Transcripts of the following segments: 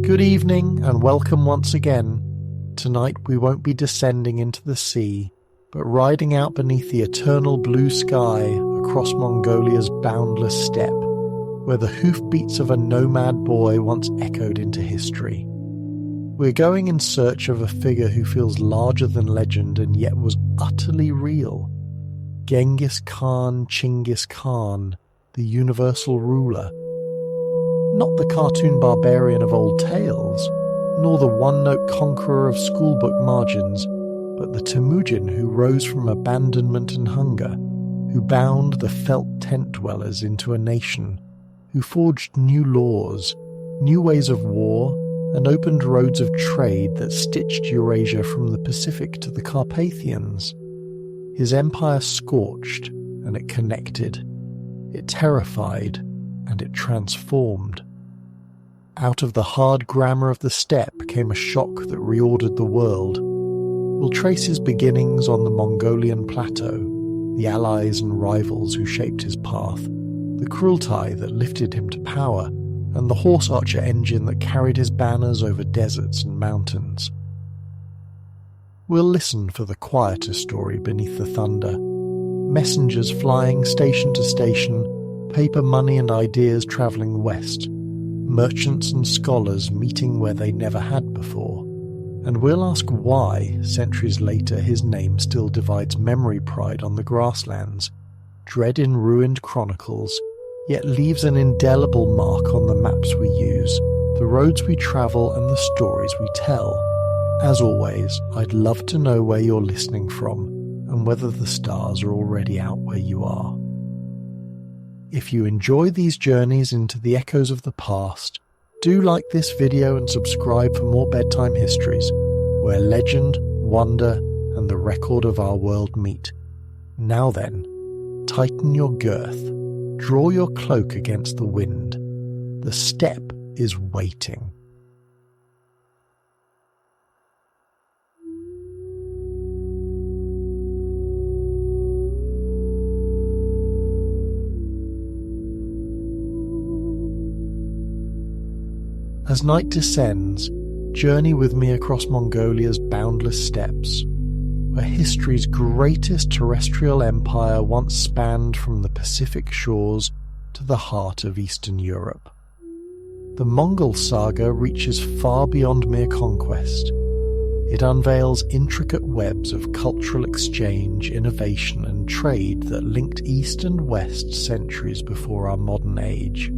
Good evening and welcome once again. Tonight we won't be descending into the sea, but riding out beneath the eternal blue sky across Mongolia's boundless steppe, where the hoofbeats of a nomad boy once echoed into history. We're going in search of a figure who feels larger than legend and yet was utterly real. Genghis Genghis Khan, the universal ruler. Not the cartoon barbarian of old tales, nor the one-note conqueror of schoolbook margins, but the Temujin who rose from abandonment and hunger, who bound the felt tent dwellers into a nation, who forged new laws, new ways of war, and opened roads of trade that stitched Eurasia from the Pacific to the Carpathians. His empire scorched, and it connected. It terrified, and it transformed. Out of the hard grammar of the steppe came a shock that reordered the world. We'll trace his beginnings on the Mongolian plateau, the allies and rivals who shaped his path, the Kurultai that lifted him to power, and the horse archer engine that carried his banners over deserts and mountains. We'll listen for the quieter story beneath the thunder. Messengers flying station to station, paper money and ideas travelling west, merchants and scholars meeting where they never had before. And we'll ask why, centuries later, his name still divides memory pride on the grasslands, dread in ruined chronicles, yet leaves an indelible mark on the maps we use, the roads we travel and the stories we tell. As always, I'd love to know where you're listening from and whether the stars are already out where you are. If you enjoy these journeys into the echoes of the past, do like this video and subscribe for more bedtime histories, where legend, wonder, and the record of our world meet. Now then, tighten your girth, draw your cloak against the wind. The steppe is waiting. As night descends, journey with me across Mongolia's boundless steppes, where history's greatest terrestrial empire once spanned from the Pacific shores to the heart of Eastern Europe. The Mongol saga reaches far beyond mere conquest. It unveils intricate webs of cultural exchange, innovation, and trade that linked East and West centuries before our modern age.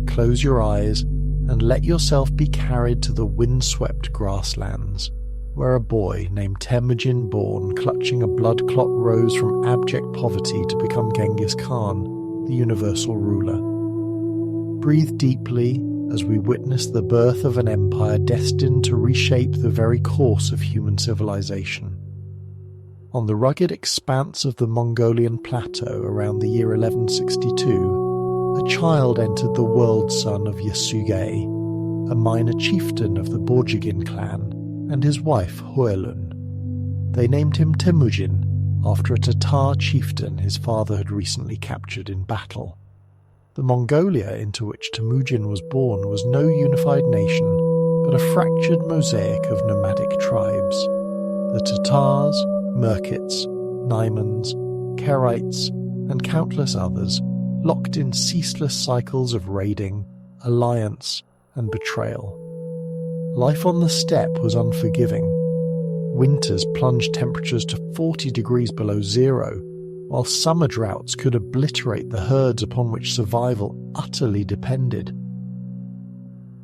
Close your eyes and let yourself be carried to the wind-swept grasslands, where a boy named Temujin born clutching a blood clot rose from abject poverty to become Genghis Khan, the universal ruler. Breathe deeply as we witness the birth of an empire destined to reshape the very course of human civilization. On the rugged expanse of the Mongolian plateau around the year 1162, a child entered the world son of Yasuge, a minor chieftain of the Borjigin clan, and his wife Hoelun. They named him Temujin, after a Tatar chieftain his father had recently captured in battle. The Mongolia into which Temujin was born was no unified nation, but a fractured mosaic of nomadic tribes. The Tatars, Merkits, Naimans, Kerites, and countless others, locked in ceaseless cycles of raiding, alliance, and betrayal. Life on the steppe was unforgiving. Winters plunged temperatures to 40 degrees below zero, while summer droughts could obliterate the herds upon which survival utterly depended.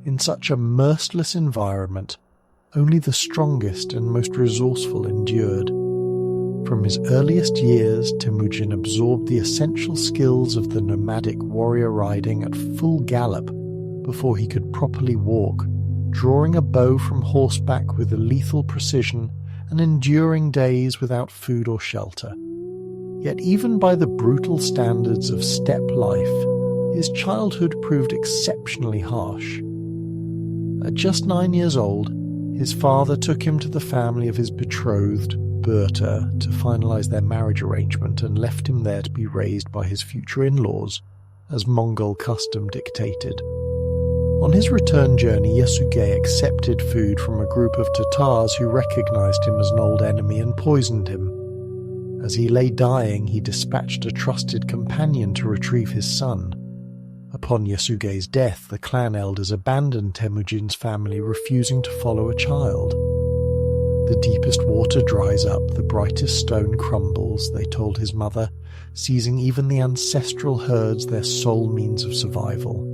In such a merciless environment, only the strongest and most resourceful endured. From his earliest years, Temujin absorbed the essential skills of the nomadic warrior riding at full gallop before he could properly walk, drawing a bow from horseback with a lethal precision and enduring days without food or shelter. Yet even by the brutal standards of steppe life, his childhood proved exceptionally harsh. At just 9 years old, his father took him to the family of his betrothed, Berta, to finalize their marriage arrangement and left him there to be raised by his future in-laws, as Mongol custom dictated. On his return journey, Yasuge accepted food from a group of Tatars who recognized him as an old enemy and poisoned him. As he lay dying, he dispatched a trusted companion to retrieve his son. Upon Yasuge's death, the clan elders abandoned Temujin's family, refusing to follow a child. The deepest water dries up, the brightest stone crumbles, they told his mother, seizing even the ancestral herds their sole means of survival.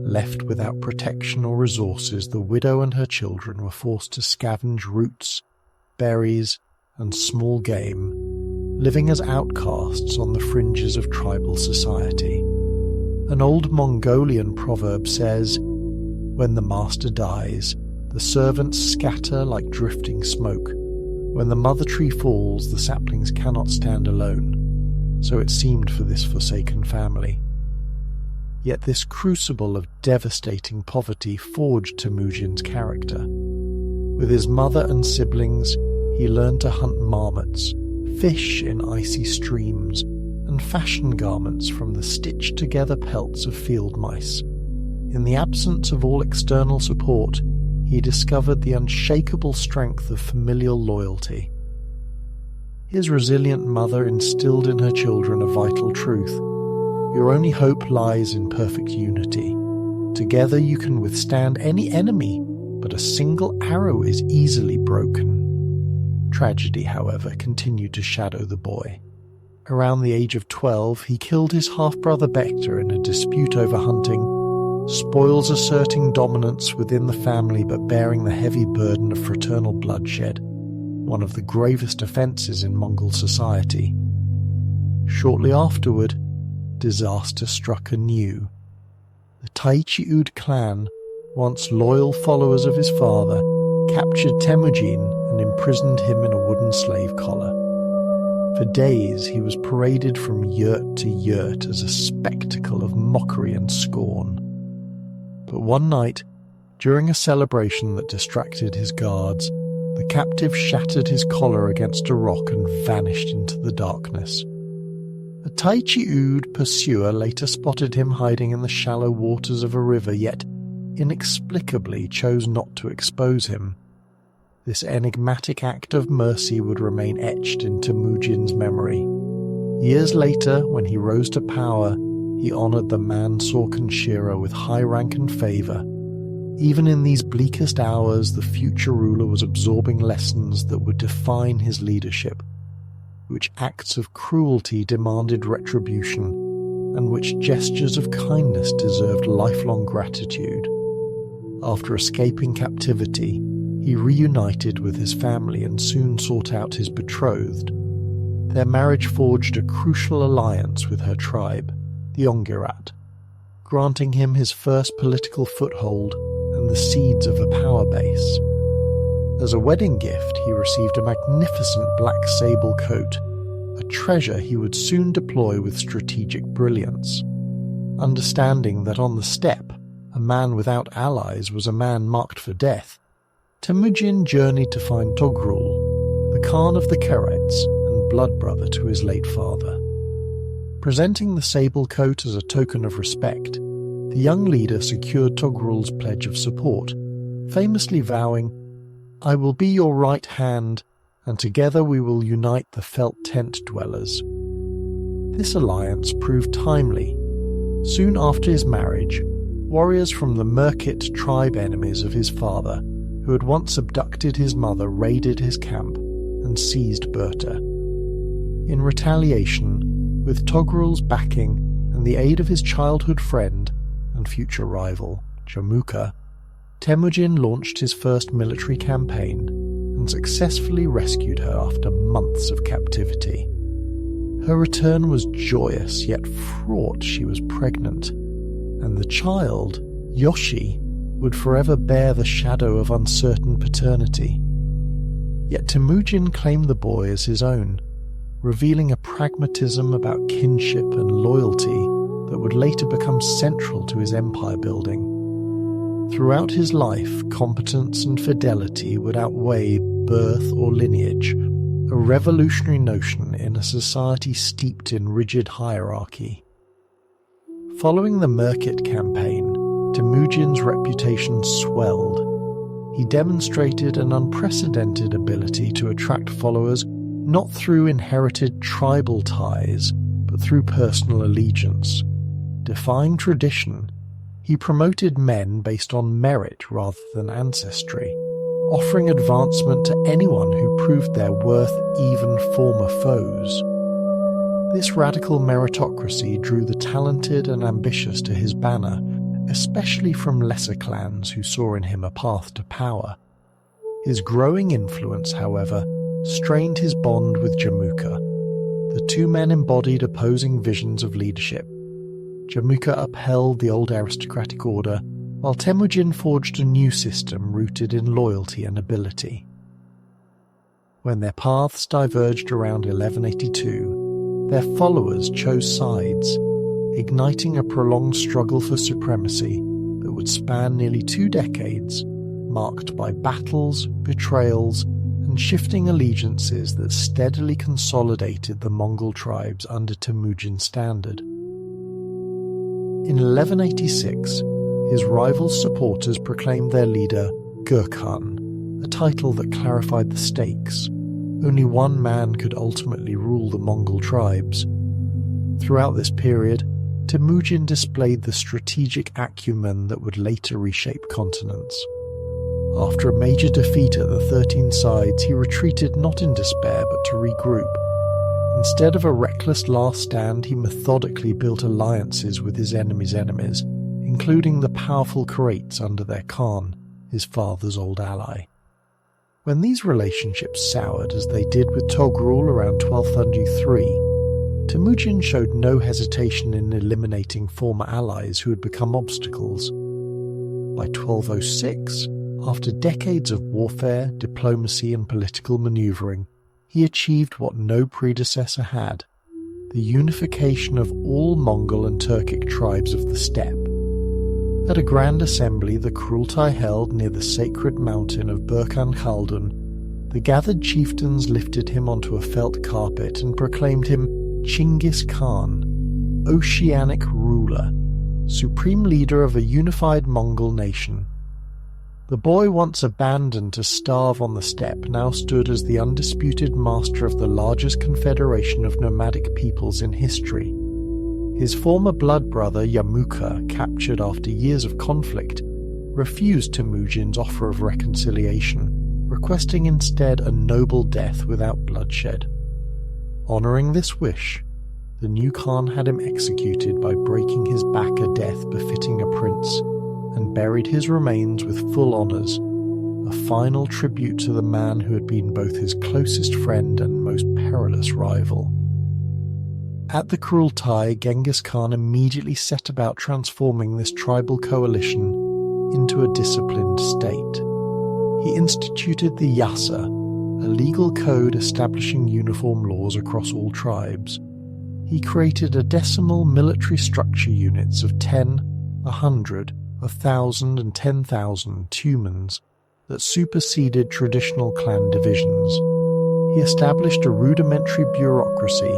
Left without protection or resources, the widow and her children were forced to scavenge roots, berries, and small game, living as outcasts on the fringes of tribal society. An old Mongolian proverb says, "When the master dies, the servants scatter like drifting smoke. When the mother tree falls, the saplings cannot stand alone." So it seemed for this forsaken family. Yet this crucible of devastating poverty forged Temujin's character. With his mother and siblings, he learned to hunt marmots, fish in icy streams, and fashion garments from the stitched-together pelts of field mice. In the absence of all external support, he discovered the unshakable strength of familial loyalty. His resilient mother instilled in her children a vital truth. Your only hope lies in perfect unity. Together you can withstand any enemy, but a single arrow is easily broken. Tragedy, however, continued to shadow the boy. Around the age of 12, he killed his half-brother Bekta in a dispute over hunting, spoils asserting dominance within the family but bearing the heavy burden of fraternal bloodshed, one of the gravest offences in Mongol society. Shortly afterward, disaster struck anew. The Taichi-ud clan, once loyal followers of his father, captured Temujin and imprisoned him in a wooden slave collar. For days he was paraded from yurt to yurt as a spectacle of mockery and scorn. But one night, during a celebration that distracted his guards, the captive shattered his collar against a rock and vanished into the darkness. A Taichi-ud pursuer later spotted him hiding in the shallow waters of a river, yet inexplicably chose not to expose him. This enigmatic act of mercy would remain etched in Temujin's memory. Years later, when he rose to power, he honored the man-Sorkin Shira with high rank and favor. Even in these bleakest hours, the future ruler was absorbing lessons that would define his leadership, which acts of cruelty demanded retribution, and which gestures of kindness deserved lifelong gratitude. After escaping captivity, he reunited with his family and soon sought out his betrothed. Their marriage forged a crucial alliance with her tribe, the Ongirat, granting him his first political foothold and the seeds of a power base. As a wedding gift, he received a magnificent black sable coat, a treasure he would soon deploy with strategic brilliance. Understanding that on the steppe, a man without allies was a man marked for death, Temujin journeyed to find Togrul, the Khan of the Kerets and blood brother to his late father. Presenting the sable coat as a token of respect, the young leader secured Togrul's pledge of support, famously vowing, "I will be your right hand, and together we will unite the felt tent dwellers." This alliance proved timely. Soon after his marriage, warriors from the Merkit tribe, enemies of his father, who had once abducted his mother, raided his camp and seized Berta. In retaliation, with Togrul's backing and the aid of his childhood friend and future rival, Jamuka, Temujin launched his first military campaign and successfully rescued her after months of captivity. Her return was joyous, yet fraught. She was pregnant, and the child, Yoshi, would forever bear the shadow of uncertain paternity. Yet Temujin claimed the boy as his own, revealing a pragmatism about kinship and loyalty that would later become central to his empire building. Throughout his life, competence and fidelity would outweigh birth or lineage, a revolutionary notion in a society steeped in rigid hierarchy. Following the Merkit campaign, Temujin's reputation swelled. He demonstrated an unprecedented ability to attract followers not through inherited tribal ties, but through personal allegiance. Defying tradition, he promoted men based on merit rather than ancestry, offering advancement to anyone who proved their worth, even former foes. This radical meritocracy drew the talented and ambitious to his banner, especially from lesser clans who saw in him a path to power. His growing influence, however, strained his bond with Jamuka. The two men embodied opposing visions of leadership. Jamuka upheld the old aristocratic order, while Temujin forged a new system rooted in loyalty and ability. When their paths diverged around 1182, their followers chose sides, igniting a prolonged struggle for supremacy that would span nearly 2 decades, marked by battles, betrayals, and shifting allegiances that steadily consolidated the Mongol tribes under Temujin's standard. In 1186, his rival supporters proclaimed their leader Gurkhan, a title that clarified the stakes. Only one man could ultimately rule the Mongol tribes. Throughout this period, Temujin displayed the strategic acumen that would later reshape continents. After a major defeat at the 13 sides, he retreated not in despair but to regroup. Instead of a reckless last stand, he methodically built alliances with his enemies' enemies, including the powerful Karaits under their Khan, his father's old ally. When these relationships soured, as they did with Togrul around 1233, Temujin showed no hesitation in eliminating former allies who had become obstacles. By 1206, after decades of warfare, diplomacy and political maneuvering, he achieved what no predecessor had: the unification of all Mongol and Turkic tribes of the steppe. At a grand assembly the Kurultai held near the sacred mountain of Burkan Khaldun, the gathered chieftains lifted him onto a felt carpet and proclaimed him Genghis Khan, oceanic ruler, supreme leader of a unified Mongol nation. The boy once abandoned to starve on the steppe now stood as the undisputed master of the largest confederation of nomadic peoples in history. His former blood brother Yamuka, captured after years of conflict, refused Temujin's offer of reconciliation, requesting instead a noble death without bloodshed. Honouring this wish, the new Khan had him executed by breaking his back, a death befitting a prince, and buried his remains with full honours, a final tribute to the man who had been both his closest friend and most perilous rival. At the Kurultai, Genghis Khan immediately set about transforming this tribal coalition into a disciplined state. He instituted the Yasa, a legal code establishing uniform laws across all tribes. He created a decimal military structure units of 10, 100, 1,000 and 10,000 tumens that superseded traditional clan divisions. He established a rudimentary bureaucracy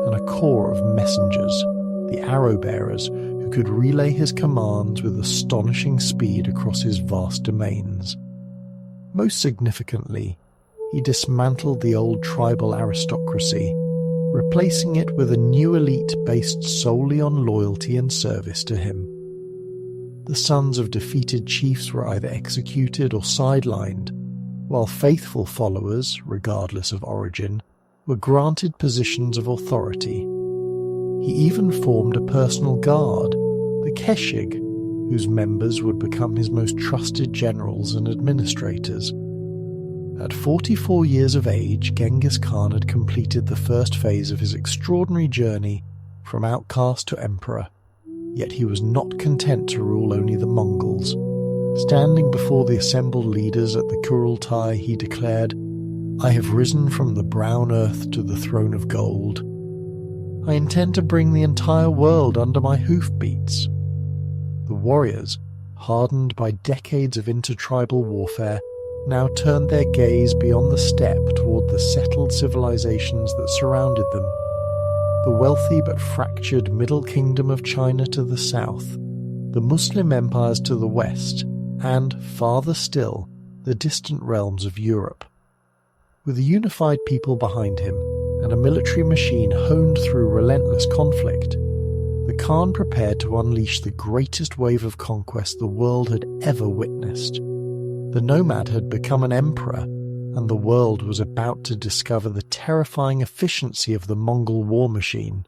and a corps of messengers, the arrow-bearers, who could relay his commands with astonishing speed across his vast domains. Most significantly, he dismantled the old tribal aristocracy, replacing it with a new elite based solely on loyalty and service to him. The sons of defeated chiefs were either executed or sidelined, while faithful followers, regardless of origin, were granted positions of authority. He even formed a personal guard, the Keshig, whose members would become his most trusted generals and administrators. At 44 years of age, Genghis Khan had completed the first phase of his extraordinary journey from outcast to emperor. Yet he was not content to rule only the Mongols. Standing before the assembled leaders at the Kurultai, he declared, "I have risen from the brown earth to the throne of gold. I intend to bring the entire world under my hoofbeats." The warriors, hardened by decades of intertribal warfare, now turned their gaze beyond the steppe toward the settled civilizations that surrounded them. The wealthy but fractured Middle Kingdom of China to the south, the Muslim empires to the west, and, farther still, the distant realms of Europe. With a unified people behind him, and a military machine honed through relentless conflict, the Khan prepared to unleash the greatest wave of conquest the world had ever witnessed. The nomad had become an emperor, and the world was about to discover the terrifying efficiency of the Mongol war machine.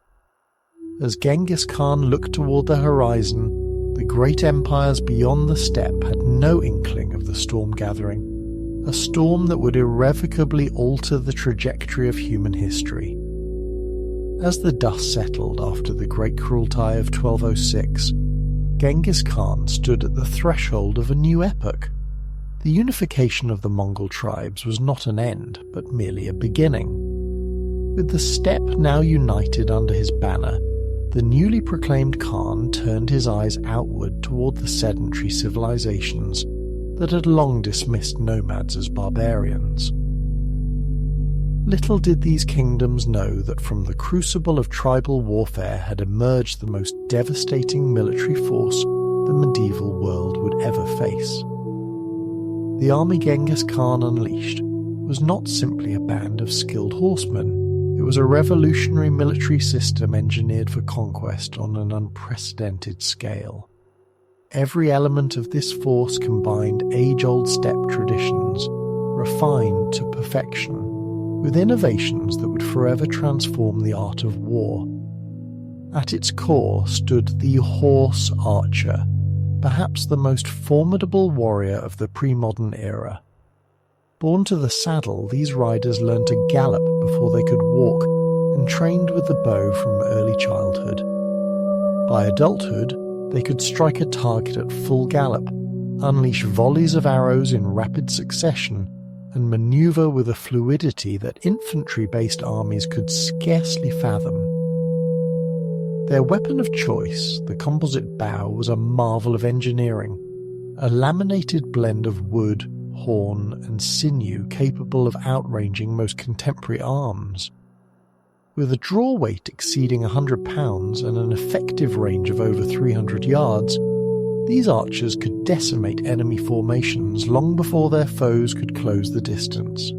As Genghis Khan looked toward the horizon, the great empires beyond the steppe had no inkling of the storm gathering, a storm that would irrevocably alter the trajectory of human history. As the dust settled after the Great Kurultai of 1206, Genghis Khan stood at the threshold of a new epoch. The unification of the Mongol tribes was not an end, but merely a beginning. With the steppe now united under his banner, the newly proclaimed Khan turned his eyes outward toward the sedentary civilizations that had long dismissed nomads as barbarians. Little did these kingdoms know that from the crucible of tribal warfare had emerged the most devastating military force the medieval world would ever face. The army Genghis Khan unleashed was not simply a band of skilled horsemen. It was a revolutionary military system engineered for conquest on an unprecedented scale. Every element of this force combined age-old steppe traditions, refined to perfection, with innovations that would forever transform the art of war. At its core stood the horse archer, perhaps the most formidable warrior of the pre-modern era. Born to the saddle, these riders learned to gallop before they could walk and trained with the bow from early childhood. By adulthood, they could strike a target at full gallop, unleash volleys of arrows in rapid succession, and maneuver with a fluidity that infantry-based armies could scarcely fathom. Their weapon of choice, the composite bow, was a marvel of engineering, a laminated blend of wood, horn, and sinew capable of outranging most contemporary arms. With a draw weight exceeding 100 pounds and an effective range of over 300 yards, these archers could decimate enemy formations long before their foes could close the distance.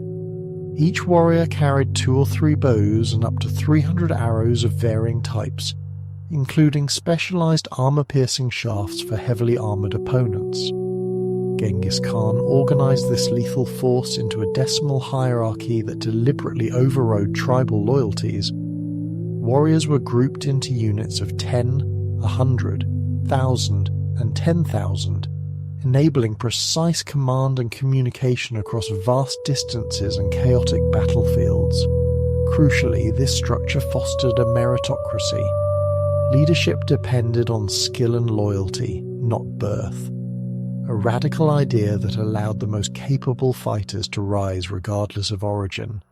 Each warrior carried 2 or 3 bows and up to 300 arrows of varying types, including specialized armor-piercing shafts for heavily armored opponents. Genghis Khan organized this lethal force into a decimal hierarchy that deliberately overrode tribal loyalties. Warriors were grouped into units of 10, 100, 1,000, and 10,000, enabling precise command and communication across vast distances and chaotic battlefields. Crucially, this structure fostered a meritocracy. Leadership depended on skill and loyalty, not birth. A radical idea that allowed the most capable fighters to rise regardless of origin.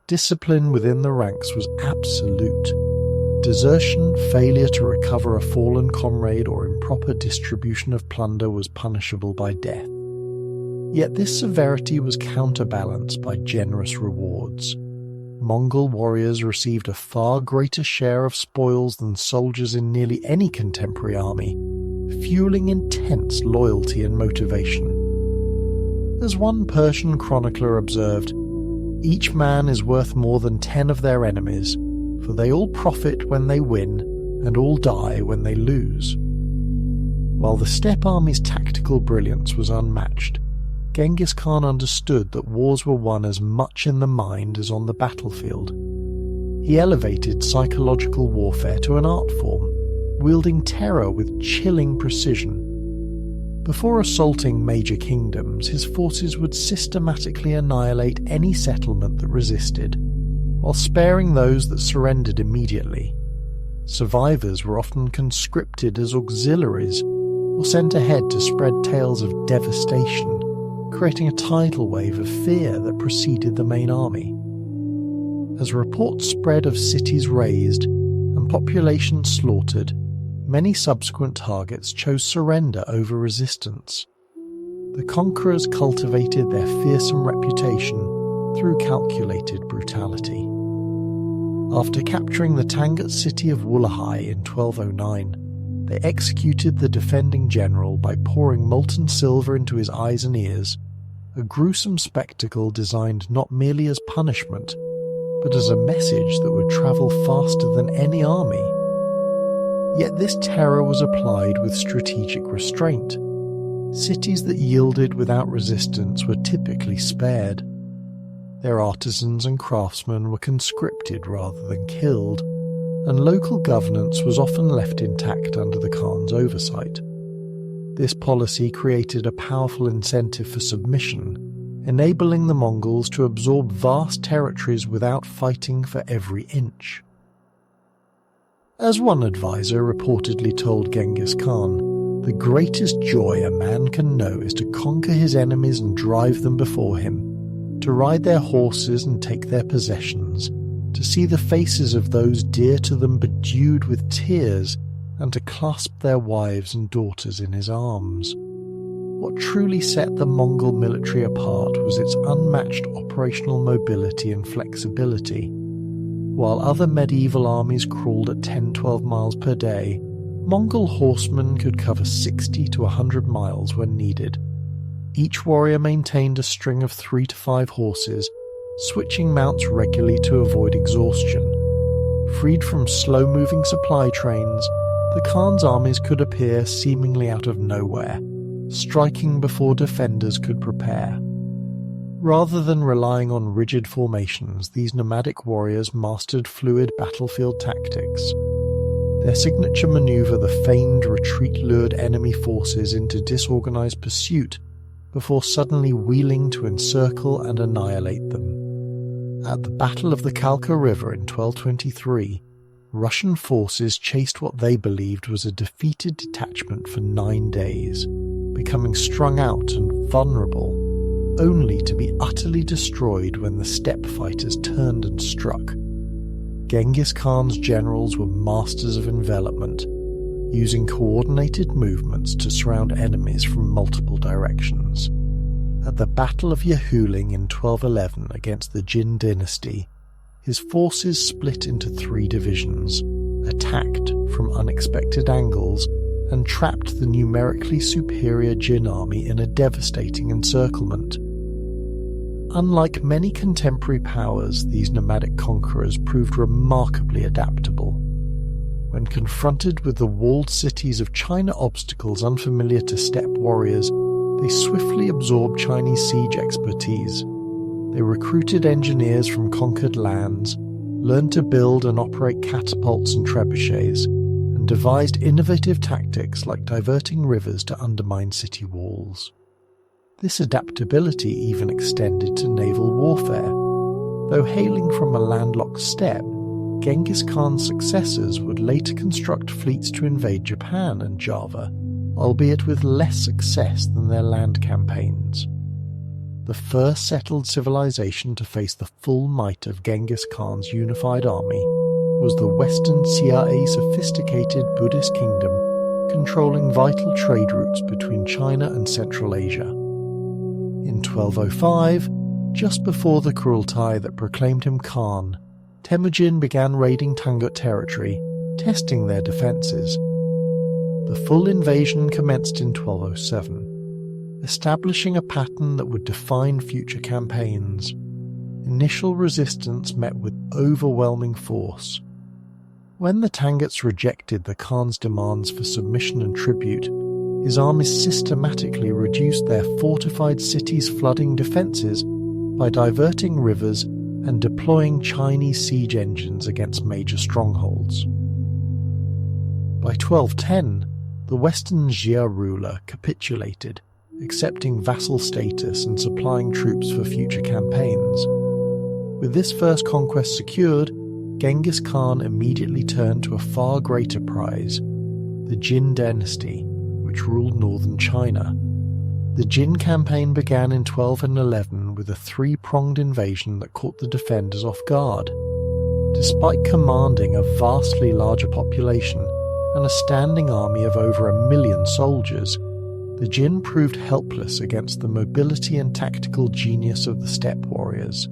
Discipline within the ranks was absolute. Desertion, failure to recover a fallen comrade, or improper distribution of plunder was punishable by death. Yet this severity was counterbalanced by generous rewards. Mongol warriors received a far greater share of spoils than soldiers in nearly any contemporary army, fueling intense loyalty and motivation. As one Persian chronicler observed, "Each man is worth more than 10 of their enemies, for they all profit when they win, and all die when they lose." While the steppe army's tactical brilliance was unmatched, Genghis Khan understood that wars were won as much in the mind as on the battlefield. He elevated psychological warfare to an art form, wielding terror with chilling precision. Before assaulting major kingdoms, his forces would systematically annihilate any settlement that resisted, while sparing those that surrendered immediately. Survivors were often conscripted as auxiliaries or sent ahead to spread tales of devastation, creating a tidal wave of fear that preceded the main army. As reports spread of cities razed and populations slaughtered, many subsequent targets chose surrender over resistance. The conquerors cultivated their fearsome reputation through calculated brutality. After capturing the Tangut city of Wulahai in 1209, They executed the defending general by pouring molten silver into his eyes and ears, a gruesome spectacle designed not merely as punishment, but as a message that would travel faster than any army. Yet this terror was applied with strategic restraint. Cities that yielded without resistance were typically spared. Their artisans and craftsmen were conscripted rather than killed, and local governance was often left intact under the Khan's oversight. This policy created a powerful incentive for submission, enabling the Mongols to absorb vast territories without fighting for every inch. As one advisor reportedly told Genghis Khan, the greatest joy a man can know is to conquer his enemies and drive them before him, to ride their horses and take their possessions, to see the faces of those dear to them bedewed with tears, and to clasp their wives and daughters in his arms. What truly set the Mongol military apart was its unmatched operational mobility and flexibility. While other medieval armies crawled at 10-12 miles per day, Mongol horsemen could cover 60 to 100 miles when needed. Each warrior maintained a string of 3 to 5 horses, switching mounts regularly to avoid exhaustion. Freed from slow-moving supply trains, the Khan's armies could appear seemingly out of nowhere, striking before defenders could prepare. Rather than relying on rigid formations, these nomadic warriors mastered fluid battlefield tactics. Their signature maneuver, the feigned retreat, lured enemy forces into disorganized pursuit before suddenly wheeling to encircle and annihilate them. At the Battle of the Kalka River in 1223, Russian forces chased what they believed was a defeated detachment for 9 days, becoming strung out and vulnerable, only to be utterly destroyed when the steppe fighters turned and struck. Genghis Khan's generals were masters of envelopment, using coordinated movements to surround enemies from multiple directions. At the Battle of Yehuling in 1211 against the Jin dynasty, his forces split into 3 divisions, attacked from unexpected angles, and trapped the numerically superior Jin army in a devastating encirclement. Unlike many contemporary powers, these nomadic conquerors proved remarkably adaptable. When confronted with the walled cities of China obstacles unfamiliar to steppe warriors, they swiftly absorbed Chinese siege expertise. They recruited engineers from conquered lands, learned to build and operate catapults and trebuchets, and devised innovative tactics like diverting rivers to undermine city walls. This adaptability even extended to naval warfare. Though hailing from a landlocked steppe, Genghis Khan's successors would later construct fleets to invade Japan and Java, albeit with less success than their land campaigns. The first settled civilization to face the full might of Genghis Khan's unified army was the Western Cia sophisticated Buddhist kingdom, controlling vital trade routes between China and Central Asia. In 1205, just before the Kurultai that proclaimed him Khan, Temujin began raiding Tangut territory, testing their defences. The full invasion commenced in 1207, establishing a pattern that would define future campaigns. Initial resistance met with overwhelming force. When the Tanguts rejected the Khan's demands for submission and tribute, his armies systematically reduced their fortified cities' flooding defences by diverting rivers and deploying Chinese siege engines against major strongholds. By 1210, the Western Jia ruler capitulated, accepting vassal status and supplying troops for future campaigns. With this first conquest secured, Genghis Khan immediately turned to a far greater prize, the Jin dynasty, which ruled northern China. The Jin campaign began in 1211 with a 3-pronged invasion that caught the defenders off guard. Despite commanding a vastly larger population and a standing army of over 1 million soldiers, the Jin proved helpless against the mobility and tactical genius of the steppe warriors.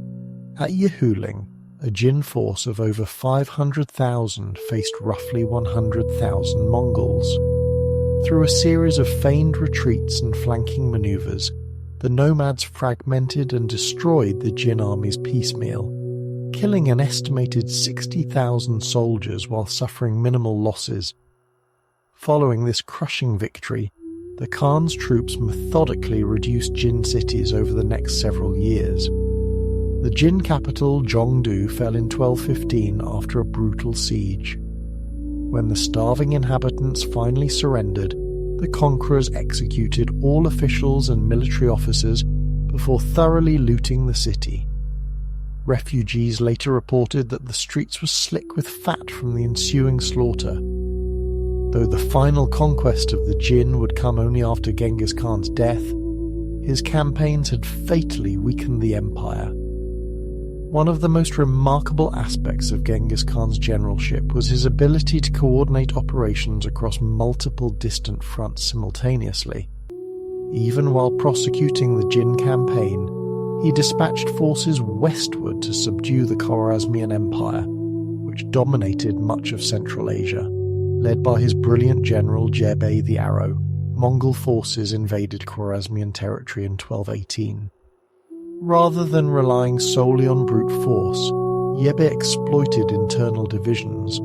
At Yehuling, a Jin force of over 500,000 faced roughly 100,000 Mongols. Through a series of feigned retreats and flanking maneuvers, the nomads fragmented and destroyed the Jin armies piecemeal, killing an estimated 60,000 soldiers while suffering minimal losses. Following this crushing victory, the Khan's troops methodically reduced Jin cities over the next several years. The Jin capital, Zhongdu, fell in 1215 after a brutal siege. When the starving inhabitants finally surrendered, the conquerors executed all officials and military officers before thoroughly looting the city. Refugees later reported that the streets were slick with fat from the ensuing slaughter. Though the final conquest of the Jin would come only after Genghis Khan's death, his campaigns had fatally weakened the empire. One of the most remarkable aspects of Genghis Khan's generalship was his ability to coordinate operations across multiple distant fronts simultaneously. Even while prosecuting the Jin campaign, he dispatched forces westward to subdue the Khwarezmian Empire, which dominated much of Central Asia. Led by his brilliant general Jebei the Arrow, Mongol forces invaded Khwarezmian territory in 1218. Rather than relying solely on brute force, Jebei exploited internal divisions,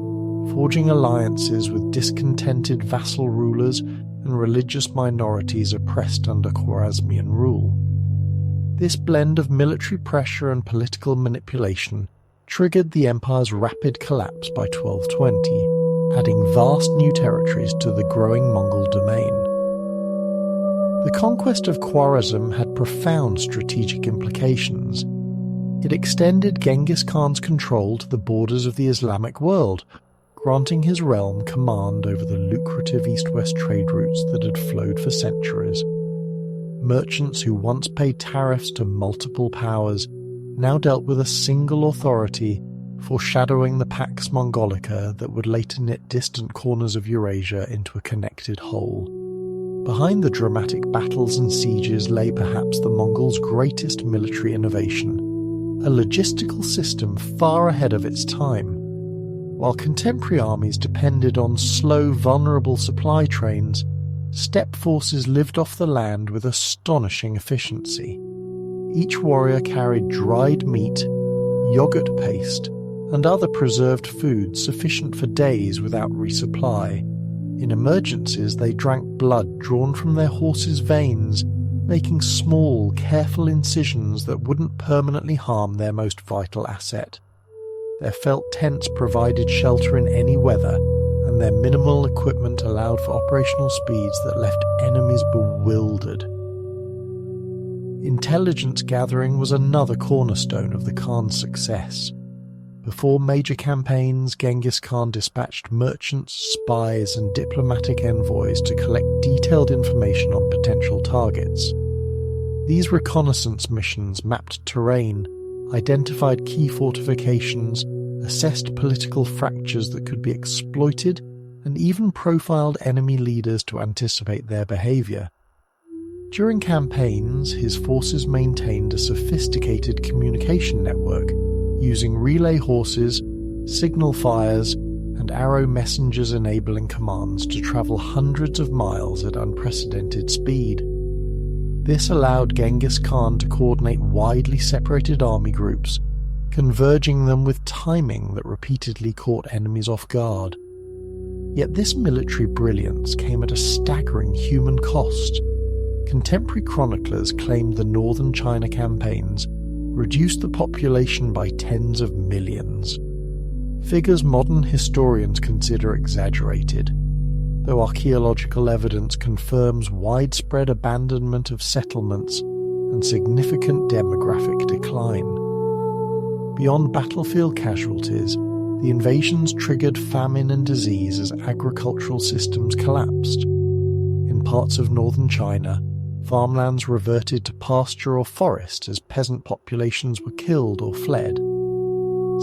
forging alliances with discontented vassal rulers and religious minorities oppressed under Khwarezmian rule. This blend of military pressure and political manipulation triggered the empire's rapid collapse by 1220, adding vast new territories to the growing Mongol domain. The conquest of Khwarezm had profound strategic implications. It extended Genghis Khan's control to the borders of the Islamic world, granting his realm command over the lucrative east-west trade routes that had flowed for centuries. Merchants who once paid tariffs to multiple powers now dealt with a single authority, foreshadowing the Pax Mongolica that would later knit distant corners of Eurasia into a connected whole. Behind the dramatic battles and sieges lay perhaps the Mongols' greatest military innovation, a logistical system far ahead of its time. While contemporary armies depended on slow, vulnerable supply trains, steppe forces lived off the land with astonishing efficiency. Each warrior carried dried meat, yogurt paste, and other preserved foods sufficient for days without resupply. In emergencies, they drank blood drawn from their horses' veins, making small, careful incisions that wouldn't permanently harm their most vital asset. Their felt tents provided shelter in any weather, and their minimal equipment allowed for operational speeds that left enemies bewildered. Intelligence gathering was another cornerstone of the Khan's success. Before major campaigns, Genghis Khan dispatched merchants, spies, and diplomatic envoys to collect detailed information on potential targets. These reconnaissance missions mapped terrain, identified key fortifications, assessed political fractures that could be exploited, and even profiled enemy leaders to anticipate their behavior. During campaigns, his forces maintained a sophisticated communication network, using relay horses, signal fires, and arrow messengers enabling commands to travel hundreds of miles at unprecedented speed. This allowed Genghis Khan to coordinate widely separated army groups, converging them with timing that repeatedly caught enemies off guard. Yet this military brilliance came at a staggering human cost. Contemporary chroniclers claimed the northern China campaigns reduced the population by tens of millions. Figures modern historians consider exaggerated, though archaeological evidence confirms widespread abandonment of settlements and significant demographic decline. Beyond battlefield casualties, the invasions triggered famine and disease as agricultural systems collapsed. In parts of northern China, farmlands reverted to pasture or forest as peasant populations were killed or fled.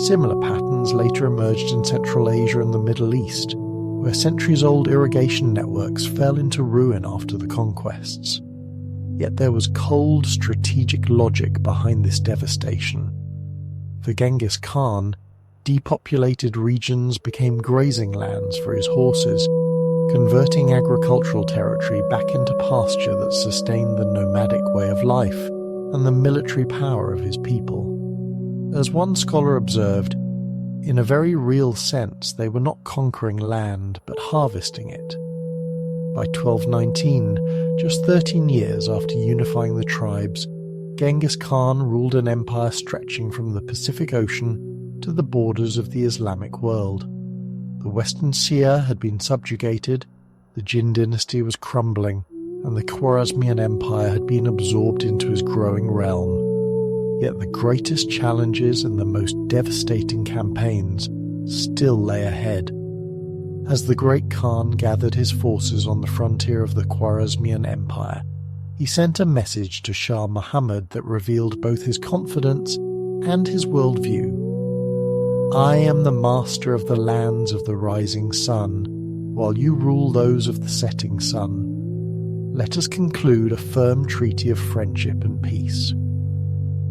Similar patterns later emerged in Central Asia and the Middle East, where centuries-old irrigation networks fell into ruin after the conquests. Yet there was cold strategic logic behind this devastation. For Genghis Khan, depopulated regions became grazing lands for his horses, converting agricultural territory back into pasture that sustained the nomadic way of life and the military power of his people. As one scholar observed, in a very real sense they were not conquering land but harvesting it. By 1219, just 13 years after unifying the tribes, Genghis Khan ruled an empire stretching from the Pacific Ocean to the borders of the Islamic world. The Western Sia had been subjugated, the Jin dynasty was crumbling, and the Khwarezmian Empire had been absorbed into his growing realm. Yet the greatest challenges and the most devastating campaigns still lay ahead. As the great Khan gathered his forces on the frontier of the Khwarezmian Empire, he sent a message to Shah Muhammad that revealed both his confidence and his worldview. "I am the master of the lands of the rising sun, while you rule those of the setting sun. Let us conclude a firm treaty of friendship and peace."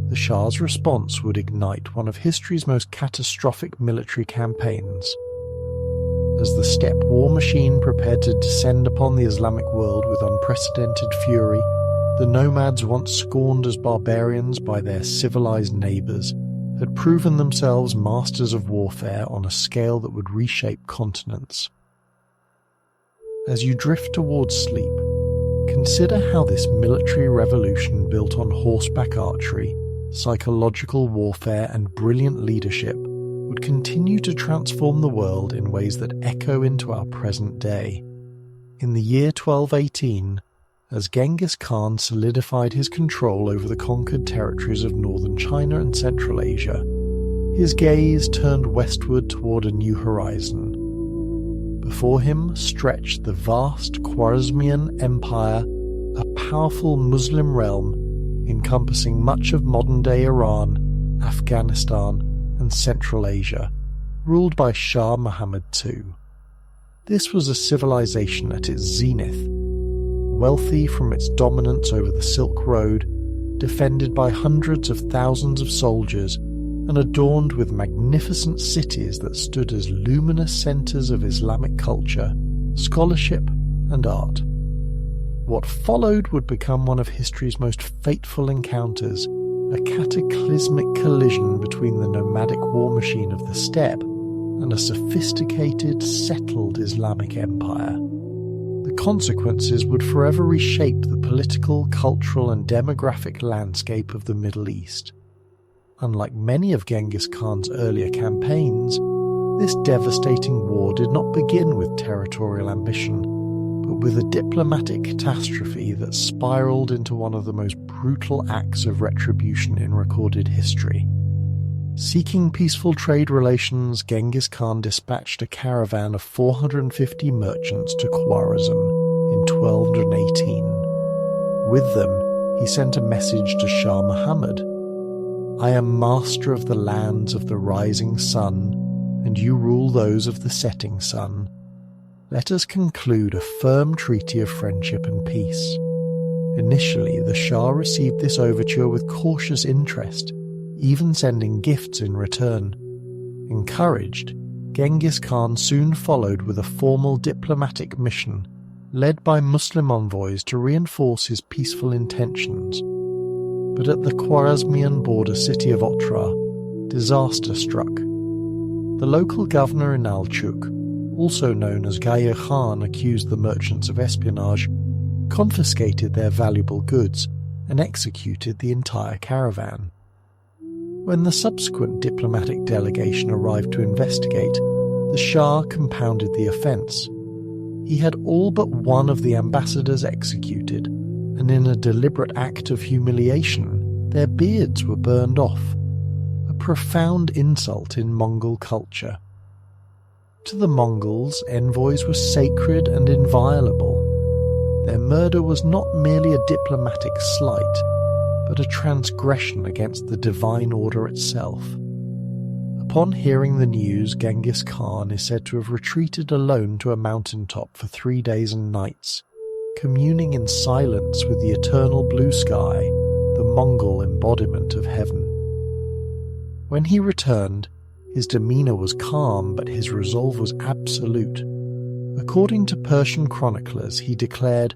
The Shah's response would ignite one of history's most catastrophic military campaigns. As the steppe war machine prepared to descend upon the Islamic world with unprecedented fury, the nomads once scorned as barbarians by their civilized neighbors had proven themselves masters of warfare on a scale that would reshape continents. As you drift towards sleep, consider how this military revolution built on horseback archery, psychological warfare, and brilliant leadership would continue to transform the world in ways that echo into our present day. In the year 1218, as Genghis Khan solidified his control over the conquered territories of northern China and Central Asia, his gaze turned westward toward a new horizon. Before him stretched the vast Khwarezmian Empire, a powerful Muslim realm encompassing much of modern-day Iran, Afghanistan, and Central Asia, ruled by Shah Muhammad II. This was a civilization at its zenith, wealthy from its dominance over the Silk Road, defended by hundreds of thousands of soldiers, and adorned with magnificent cities that stood as luminous centers of Islamic culture, scholarship, and art. What followed would become one of history's most fateful encounters, a cataclysmic collision between the nomadic war machine of the steppe and a sophisticated, settled Islamic empire. The consequences would forever reshape the political, cultural, and demographic landscape of the Middle East. Unlike many of Genghis Khan's earlier campaigns, this devastating war did not begin with territorial ambition, but with a diplomatic catastrophe that spiraled into one of the most brutal acts of retribution in recorded history. Seeking peaceful trade relations, Genghis Khan dispatched a caravan of 450 merchants to Khwarezm in 1218. With them, he sent a message to Shah Muhammad. "I am master of the lands of the rising sun, and you rule those of the setting sun. Let us conclude a firm treaty of friendship and peace." Initially, the Shah received this overture with cautious interest, even sending gifts in return. Encouraged, Genghis Khan soon followed with a formal diplomatic mission, led by Muslim envoys to reinforce his peaceful intentions. But at the Khwarezmian border city of Otrar, disaster struck. The local governor in Alchuk, also known as Gaya Khan, accused the merchants of espionage, confiscated their valuable goods, and executed the entire caravan. When the subsequent diplomatic delegation arrived to investigate, the Shah compounded the offence. He had all but one of the ambassadors executed, and in a deliberate act of humiliation, their beards were burned off, a profound insult in Mongol culture. To the Mongols, envoys were sacred and inviolable. Their murder was not merely a diplomatic slight, but a transgression against the divine order itself. Upon hearing the news, Genghis Khan is said to have retreated alone to a mountaintop for 3 days and nights, communing in silence with the eternal blue sky, the Mongol embodiment of heaven. When he returned, his demeanour was calm, but his resolve was absolute. According to Persian chroniclers, he declared,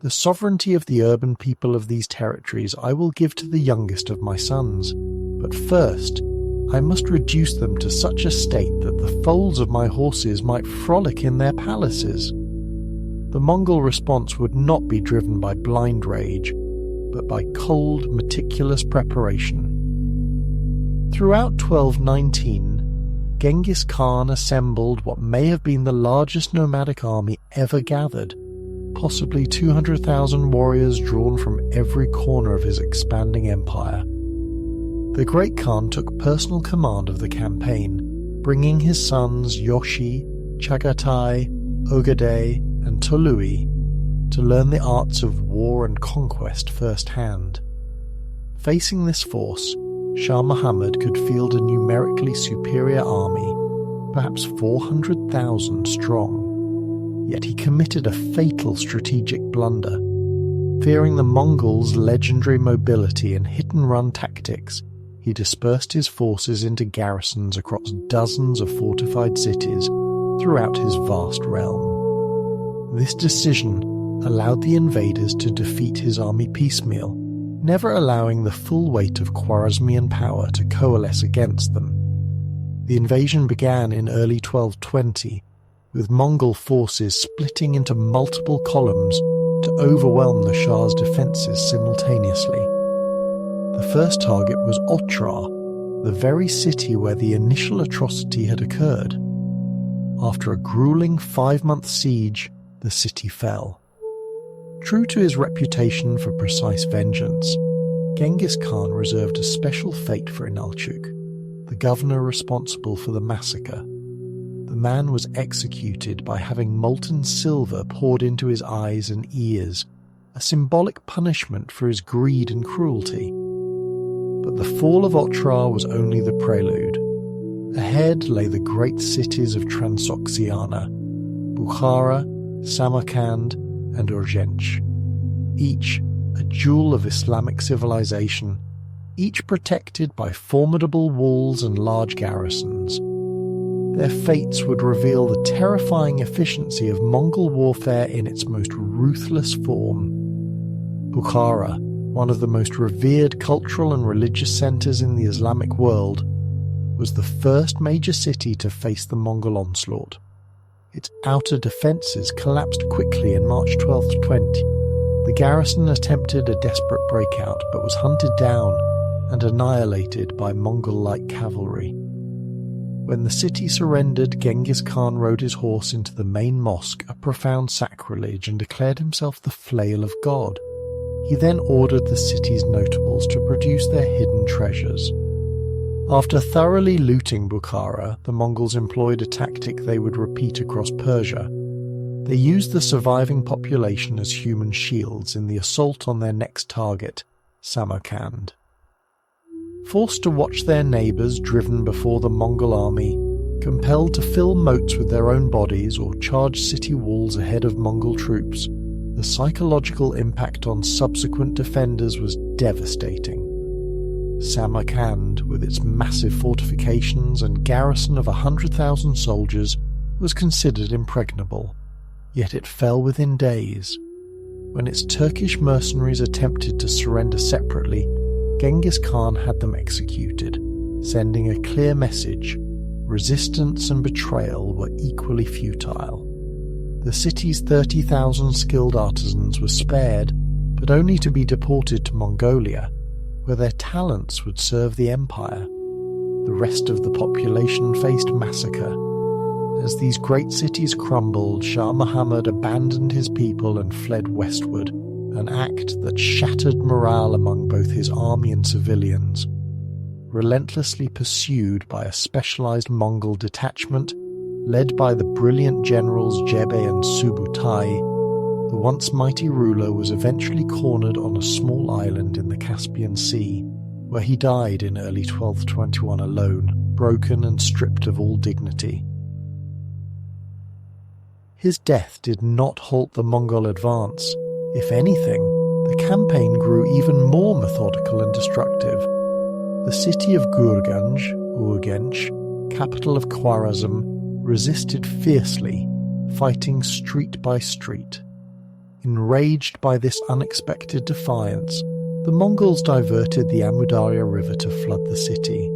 "The sovereignty of the urban people of these territories I will give to the youngest of my sons, but first I must reduce them to such a state that the foals of my horses might frolic in their palaces." The Mongol response would not be driven by blind rage, but by cold, meticulous preparation. Throughout 1219, Genghis Khan assembled what may have been the largest nomadic army ever gathered, possibly 200,000 warriors drawn from every corner of his expanding empire. The Great Khan took personal command of the campaign, bringing his sons Yoshi, Chagatai, Ogedei, and Tolui to learn the arts of war and conquest firsthand. Facing this force, Shah Muhammad could field a numerically superior army, perhaps 400,000 strong. Yet he committed a fatal strategic blunder. Fearing the Mongols' legendary mobility and hit-and-run tactics, he dispersed his forces into garrisons across dozens of fortified cities throughout his vast realm. This decision allowed the invaders to defeat his army piecemeal, never allowing the full weight of Khwarezmian power to coalesce against them. The invasion began in early 1220, with Mongol forces splitting into multiple columns to overwhelm the Shah's defences simultaneously. The first target was Otrar, the very city where the initial atrocity had occurred. After a grueling 5-month siege, the city fell. True to his reputation for precise vengeance, Genghis Khan reserved a special fate for Inalchuk, the governor responsible for the massacre. The man was executed by having molten silver poured into his eyes and ears, a symbolic punishment for his greed and cruelty. But the fall of Otrar was only the prelude. Ahead lay the great cities of Transoxiana, Bukhara, Samarkand, and Urgench, each a jewel of Islamic civilization, each protected by formidable walls and large garrisons. Their fates would reveal the terrifying efficiency of Mongol warfare in its most ruthless form. Bukhara, one of the most revered cultural and religious centers in the Islamic world, was the first major city to face the Mongol onslaught. Its outer defences collapsed quickly in March 1220. The garrison attempted a desperate breakout, but was hunted down and annihilated by Mongol-like cavalry. When the city surrendered, Genghis Khan rode his horse into the main mosque, a profound sacrilege, and declared himself the flail of God. He then ordered the city's notables to produce their hidden treasures. After thoroughly looting Bukhara, the Mongols employed a tactic they would repeat across Persia. They used the surviving population as human shields in the assault on their next target, Samarkand. Forced to watch their neighbours driven before the Mongol army, compelled to fill moats with their own bodies or charge city walls ahead of Mongol troops, the psychological impact on subsequent defenders was devastating. Samarkand, with its massive fortifications and garrison of 100,000 soldiers, was considered impregnable, yet it fell within days. When its Turkish mercenaries attempted to surrender separately, Genghis Khan had them executed, sending a clear message: resistance and betrayal were equally futile. The city's 30,000 skilled artisans were spared, but only to be deported to Mongolia, where their talents would serve the empire. The rest of the population faced massacre. As these great cities crumbled, Shah Muhammad abandoned his people and fled westward, an act that shattered morale among both his army and civilians. Relentlessly pursued by a specialized Mongol detachment, led by the brilliant generals Jebe and Subutai, the once mighty ruler was eventually cornered on a small island in the Caspian Sea, where he died in early 1221 alone, broken and stripped of all dignity. His death did not halt the Mongol advance. If anything, the campaign grew even more methodical and destructive. The city of Urgench, capital of Khwarezm, resisted fiercely, fighting street by street. Enraged by this unexpected defiance, the Mongols diverted the Amudarya River to flood the city.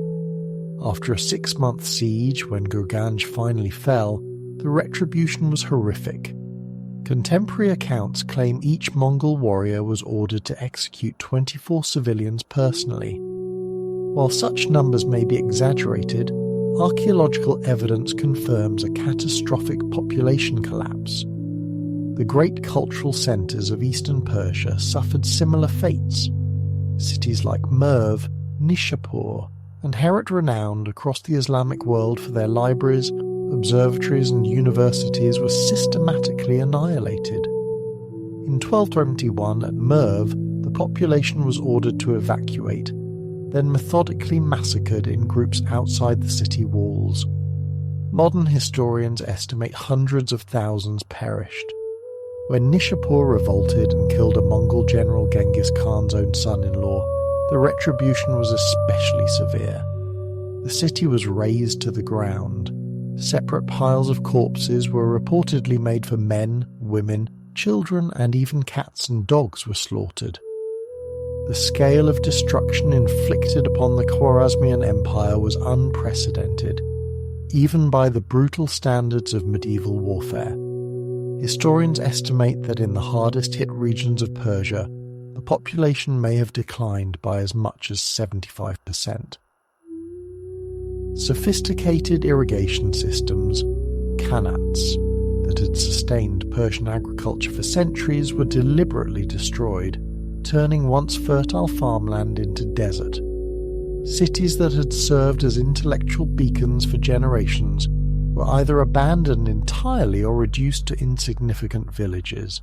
After a 6-month siege, when Gurganj finally fell, the retribution was horrific. Contemporary accounts claim each Mongol warrior was ordered to execute 24 civilians personally. While such numbers may be exaggerated, archaeological evidence confirms a catastrophic population collapse. The great cultural centres of eastern Persia suffered similar fates. Cities like Merv, Nishapur, and Herat, renowned across the Islamic world for their libraries, observatories and universities, were systematically annihilated. In 1221 at Merv, the population was ordered to evacuate, then methodically massacred in groups outside the city walls. Modern historians estimate hundreds of thousands perished. When Nishapur revolted and killed a Mongol general, Genghis Khan's own son-in-law, the retribution was especially severe. The city was razed to the ground. Separate piles of corpses were reportedly made for men, women, children, and even cats and dogs were slaughtered. The scale of destruction inflicted upon the Khwarezmian Empire was unprecedented, even by the brutal standards of medieval warfare. Historians estimate that in the hardest-hit regions of Persia, the population may have declined by as much as 75%. Sophisticated irrigation systems, qanats, that had sustained Persian agriculture for centuries were deliberately destroyed, turning once fertile farmland into desert. Cities that had served as intellectual beacons for generations were either abandoned entirely or reduced to insignificant villages.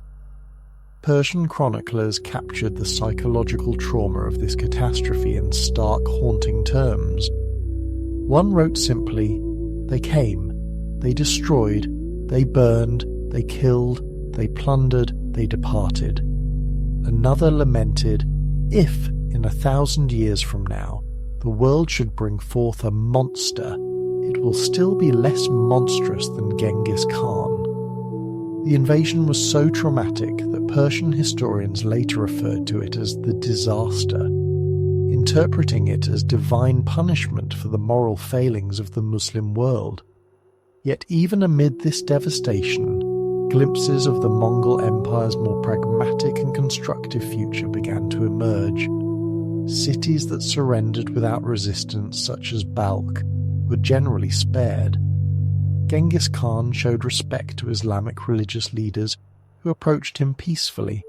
Persian chroniclers captured the psychological trauma of this catastrophe in stark, haunting terms. One wrote simply, "They came, they destroyed, they burned, they killed, they plundered, they departed." Another lamented, "If, in 1,000 years from now, the world should bring forth a monster, it will still be less monstrous than Genghis Khan." The invasion was so traumatic that Persian historians later referred to it as the disaster, interpreting it as divine punishment for the moral failings of the Muslim world. Yet even amid this devastation, glimpses of the Mongol Empire's more pragmatic and constructive future began to emerge. Cities that surrendered without resistance, such as Balkh, were generally spared. Genghis Khan showed respect to Islamic religious leaders who approached him peacefully,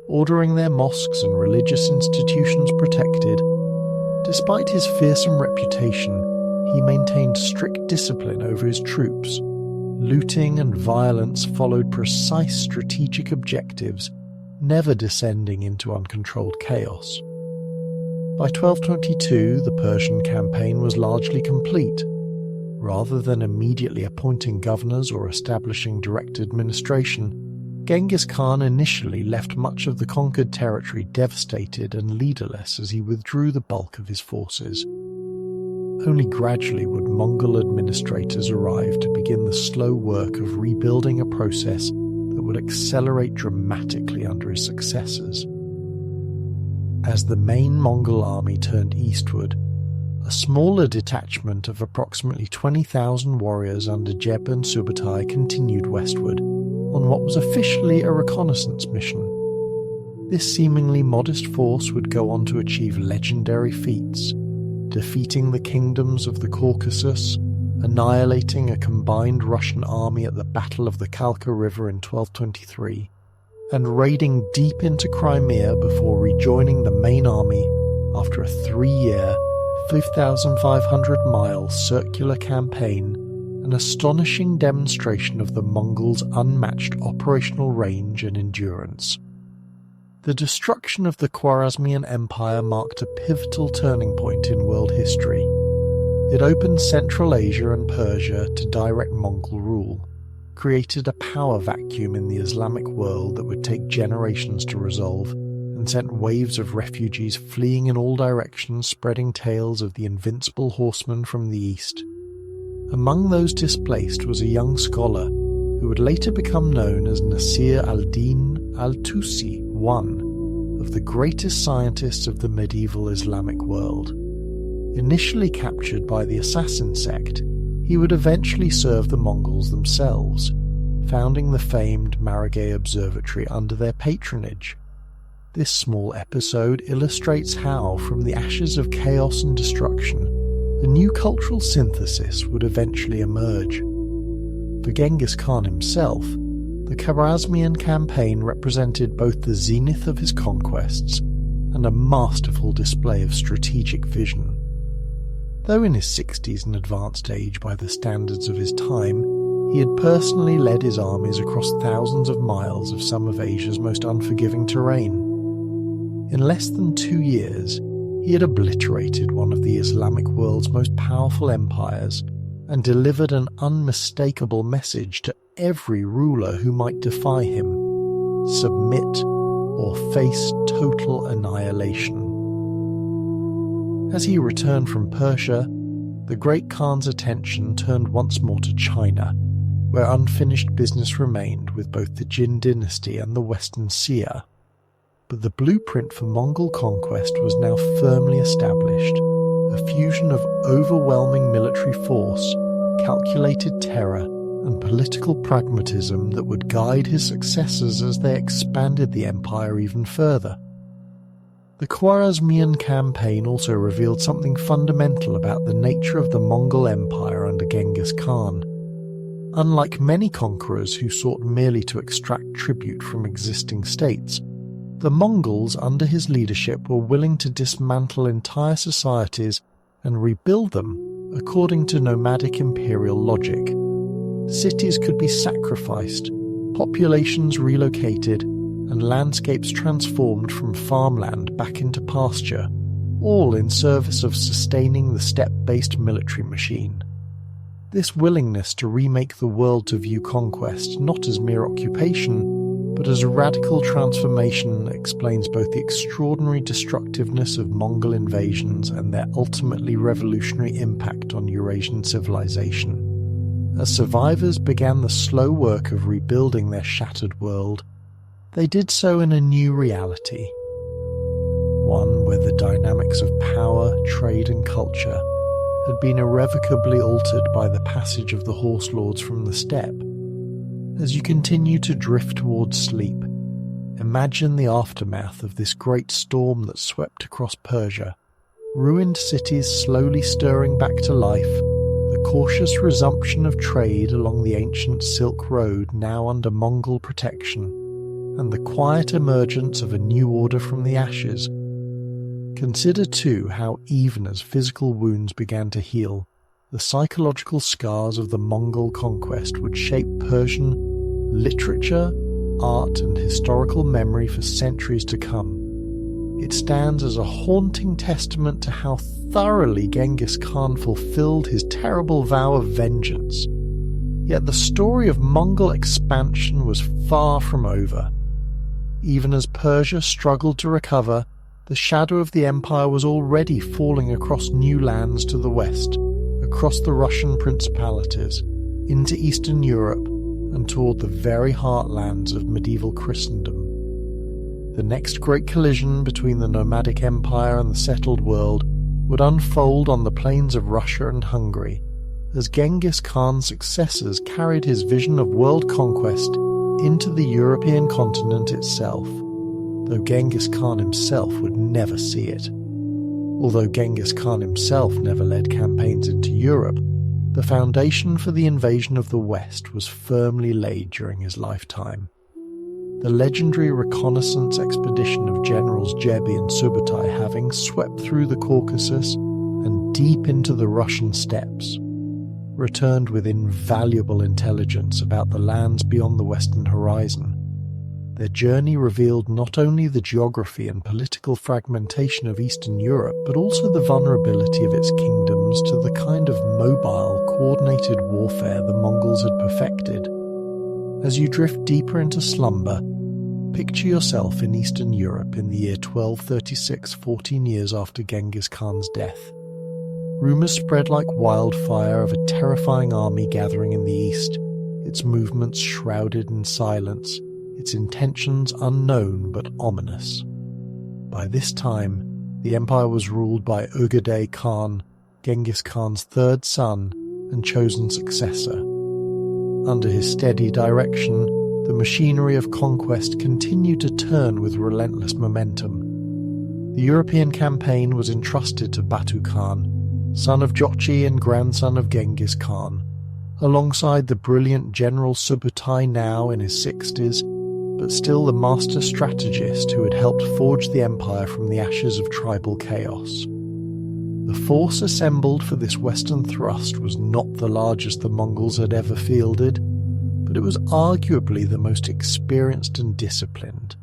ordering their mosques and religious institutions protected. Despite his fearsome reputation, he maintained strict discipline over his troops. Looting and violence followed precise strategic objectives, never descending into uncontrolled chaos. By 1222, the Persian campaign was largely complete. Rather than immediately appointing governors or establishing direct administration, Genghis Khan initially left much of the conquered territory devastated and leaderless as he withdrew the bulk of his forces. Only gradually would Mongol administrators arrive to begin the slow work of rebuilding a process that would accelerate dramatically under his successors. As the main Mongol army turned eastward, a smaller detachment of approximately 20,000 warriors under Jeb and Subutai continued westward on what was officially a reconnaissance mission. This seemingly modest force would go on to achieve legendary feats, defeating the kingdoms of the Caucasus, annihilating a combined Russian army at the Battle of the Kalka River in 1223, and raiding deep into Crimea before rejoining the main army after a 3-year, 5,500-mile circular campaign, an astonishing demonstration of the Mongols' unmatched operational range and endurance. The destruction of the Khwarezmian Empire marked a pivotal turning point in world history. It opened Central Asia and Persia to direct Mongol rule, created a power vacuum in the Islamic world that would take generations to resolve, and and sent waves of refugees fleeing in all directions, spreading tales of the invincible horsemen from the east. Among those displaced was a young scholar who would later become known as Nasir al-Din al-Tusi, one of the greatest scientists of the medieval Islamic world. Initially captured by the assassin sect, he would eventually serve the Mongols themselves, founding the famed Maragay Observatory under their patronage. This small episode illustrates how, from the ashes of chaos and destruction, a new cultural synthesis would eventually emerge. For Genghis Khan himself, the Khwarezmian campaign represented both the zenith of his conquests and a masterful display of strategic vision. Though in his 60s and advanced age by the standards of his time, he had personally led his armies across thousands of miles of some of Asia's most unforgiving terrain. In less than 2 years, he had obliterated one of the Islamic world's most powerful empires and delivered an unmistakable message to every ruler who might defy him: submit or face total annihilation. As he returned from Persia, the Great Khan's attention turned once more to China, where unfinished business remained with both the Jin dynasty and the Western Xia. But the blueprint for Mongol conquest was now firmly established, a fusion of overwhelming military force, calculated terror, and political pragmatism that would guide his successors as they expanded the empire even further. The Khwarezmian campaign also revealed something fundamental about the nature of the Mongol Empire under Genghis Khan. Unlike many conquerors who sought merely to extract tribute from existing states, the Mongols under his leadership were willing to dismantle entire societies and rebuild them according to nomadic imperial logic. Cities could be sacrificed, populations relocated, and landscapes transformed from farmland back into pasture, all in service of sustaining the steppe-based military machine. This willingness to remake the world to view conquest not as mere occupation, but as a radical transformation explains both the extraordinary destructiveness of Mongol invasions and their ultimately revolutionary impact on Eurasian civilization. As survivors began the slow work of rebuilding their shattered world, they did so in a new reality, one where the dynamics of power, trade and culture had been irrevocably altered by the passage of the horse lords from the steppe. As you continue to drift towards sleep, imagine the aftermath of this great storm that swept across Persia, ruined cities slowly stirring back to life, the cautious resumption of trade along the ancient Silk Road now under Mongol protection, and the quiet emergence of a new order from the ashes. Consider too how, even as physical wounds began to heal, the psychological scars of the Mongol conquest would shape Persian literature, art and historical memory for centuries to come. It stands as a haunting testament to how thoroughly Genghis Khan fulfilled his terrible vow of vengeance. Yet the story of Mongol expansion was far from over. Even as Persia struggled to recover, the shadow of the empire was already falling across new lands to the west, across the Russian principalities, into Eastern Europe, and toward the very heartlands of medieval Christendom. The next great collision between the nomadic empire and the settled world would unfold on the plains of Russia and Hungary, as Genghis Khan's successors carried his vision of world conquest into the European continent itself, though Genghis Khan himself would never see it. Although Genghis Khan himself never led campaigns into Europe, the foundation for the invasion of the West was firmly laid during his lifetime. The legendary reconnaissance expedition of Generals Jebi and Subutai having swept through the Caucasus and deep into the Russian steppes, returned with invaluable intelligence about the lands beyond the western horizon. Their journey revealed not only the geography and political fragmentation of Eastern Europe, but also the vulnerability of its kingdoms to the kind of mobile, coordinated warfare the Mongols had perfected. As you drift deeper into slumber, Picture yourself in Eastern Europe in the year 1236, 14 years after Genghis Khan's death. Rumours spread like wildfire of a terrifying army gathering in the east, its movements shrouded in silence, its intentions unknown but ominous. By this time, the empire was ruled by Ögedei Khan, Genghis Khan's third son and chosen successor. Under his steady direction, the machinery of conquest continued to turn with relentless momentum. The European campaign was entrusted to Batu Khan, son of Jochi and grandson of Genghis Khan, alongside the brilliant General Subutai, now in his 60s, but still the master strategist who had helped forge the empire from the ashes of tribal chaos. The force assembled for this western thrust was not the largest the Mongols had ever fielded, but it was arguably the most experienced and disciplined,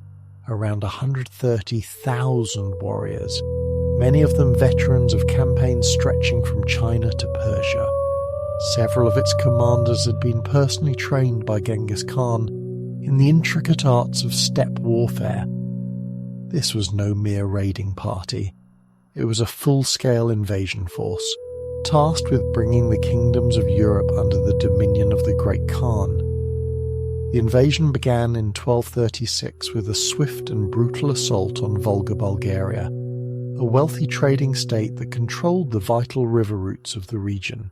around 130,000 warriors, many of them veterans of campaigns stretching from China to Persia. Several of its commanders had been personally trained by Genghis Khan in the intricate arts of steppe warfare. This was no mere raiding party. It was a full-scale invasion force, tasked with bringing the kingdoms of Europe under the dominion of the Great Khan. The invasion began in 1236 with a swift and brutal assault on Volga, Bulgaria, a wealthy trading state that controlled the vital river routes of the region.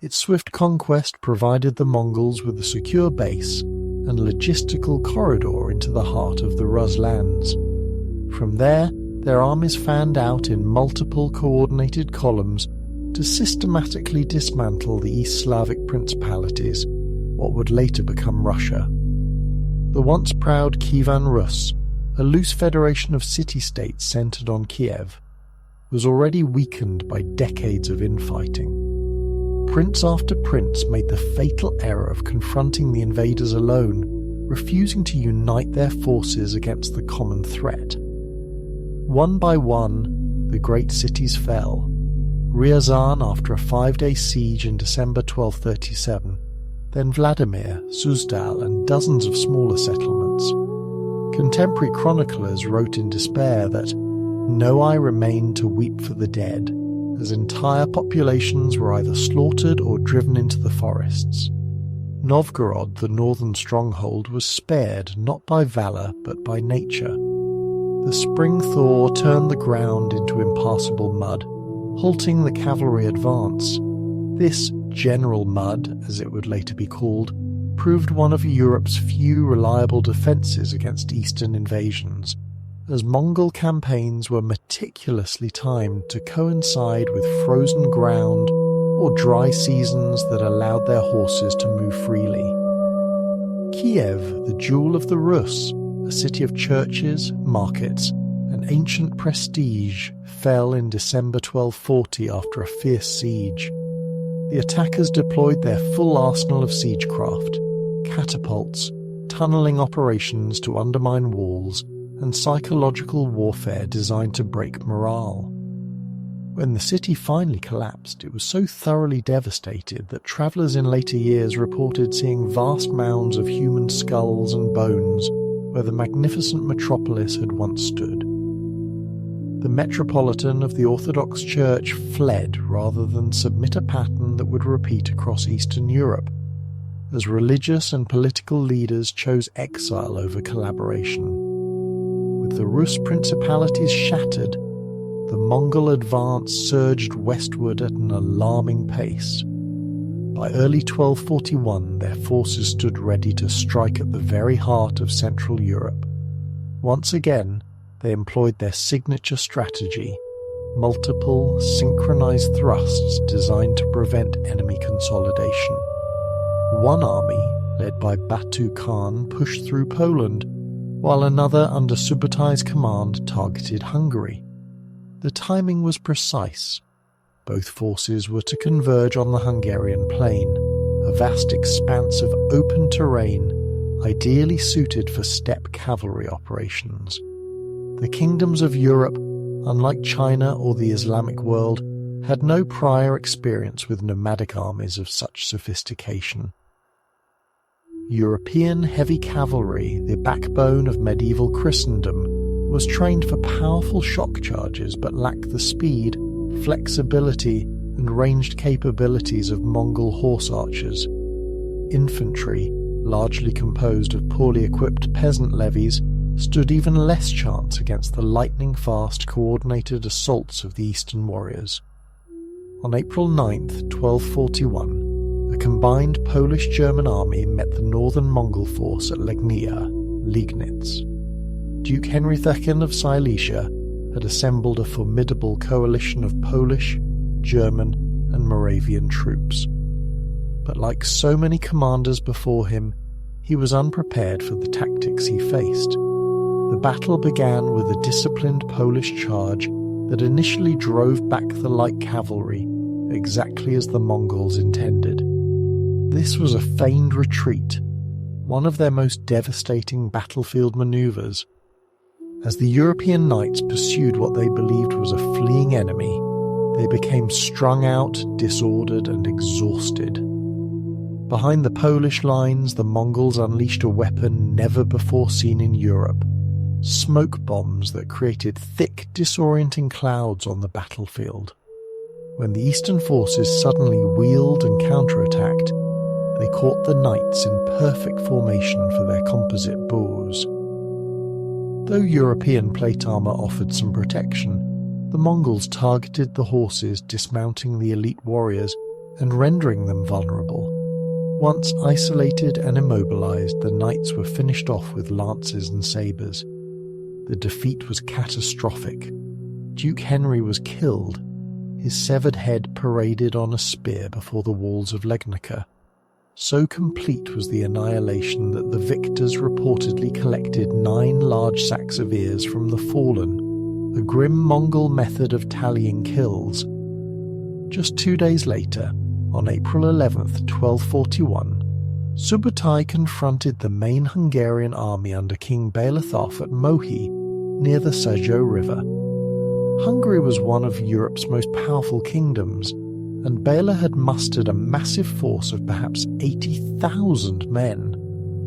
Its swift conquest provided the Mongols with a secure base and logistical corridor into the heart of the Rus lands. From there, their armies fanned out in multiple coordinated columns to systematically dismantle the East Slavic principalities, what would later become Russia. The once proud Kievan Rus, a loose federation of city-states centered on Kiev, was already weakened by decades of infighting. Prince after prince made the fatal error of confronting the invaders alone, refusing to unite their forces against the common threat. One by one, the great cities fell. Ryazan after a 5-day siege in December 1237, then Vladimir, Suzdal, and dozens of smaller settlements. Contemporary chroniclers wrote in despair that no eye remained to weep for the dead, as entire populations were either slaughtered or driven into the forests. Novgorod, the northern stronghold, was spared not by valour but by nature. The spring thaw turned the ground into impassable mud, halting the cavalry advance. This General Mud, as it would later be called, proved one of Europe's few reliable defences against eastern invasions, as Mongol campaigns were meticulously timed to coincide with frozen ground or dry seasons that allowed their horses to move freely. Kiev, the jewel of the Rus, a city of churches, markets, and ancient prestige, fell in December 1240 after a fierce siege. The attackers deployed their full arsenal of siegecraft, catapults, tunnelling operations to undermine walls, and psychological warfare designed to break morale. When the city finally collapsed, it was so thoroughly devastated that travellers in later years reported seeing vast mounds of human skulls and bones where the magnificent metropolis had once stood. The Metropolitan of the Orthodox Church fled rather than submit a pattern that would repeat across Eastern Europe, as religious and political leaders chose exile over collaboration. With the Rus principalities shattered, the Mongol advance surged westward at an alarming pace. By early 1241, their forces stood ready to strike at the very heart of Central Europe. Once again, they employed their signature strategy, multiple, synchronized thrusts designed to prevent enemy consolidation. One army, led by Batu Khan, pushed through Poland, while another under Subutai's command targeted Hungary. The timing was precise. Both forces were to converge on the Hungarian plain, a vast expanse of open terrain, ideally suited for steppe cavalry operations. The kingdoms of Europe, unlike China or the Islamic world, had no prior experience with nomadic armies of such sophistication. European heavy cavalry, the backbone of medieval Christendom, was trained for powerful shock charges but lacked the speed, flexibility, and ranged capabilities of Mongol horse archers. Infantry, largely composed of poorly equipped peasant levies, stood even less chance against the lightning-fast coordinated assaults of the Eastern warriors. On April 9th, 1241, a combined Polish-German army met the northern Mongol force at Legnia, Liegnitz. Duke Henry II of Silesia had assembled a formidable coalition of Polish, German, and Moravian troops. But like so many commanders before him, he was unprepared for the tactics he faced. The battle began with a disciplined Polish charge that initially drove back the light cavalry, exactly as the Mongols intended. This was a feigned retreat, one of their most devastating battlefield maneuvers. As the European knights pursued what they believed was a fleeing enemy, they became strung out, disordered, and exhausted. Behind the Polish lines, the Mongols unleashed a weapon never before seen in Europe: smoke bombs that created thick, disorienting clouds on the battlefield. When the Eastern forces suddenly wheeled and counterattacked, they caught the knights in perfect formation for their composite bows. Though European plate armor offered some protection, the Mongols targeted the horses, dismounting the elite warriors and rendering them vulnerable. Once isolated and immobilized, the knights were finished off with lances and sabres. The defeat was catastrophic. Duke Henry was killed, his severed head paraded on a spear before the walls of Legnica. So complete was the annihilation that the victors reportedly collected 9 large sacks of ears from the fallen, a grim Mongol method of tallying kills. Just 2 days later, on April 11th, 1241, Subutai confronted the main Hungarian army under King Beylathov at Mohi, near the Sajo River. Hungary was one of Europe's most powerful kingdoms, and Bela had mustered a massive force of perhaps 80,000 men,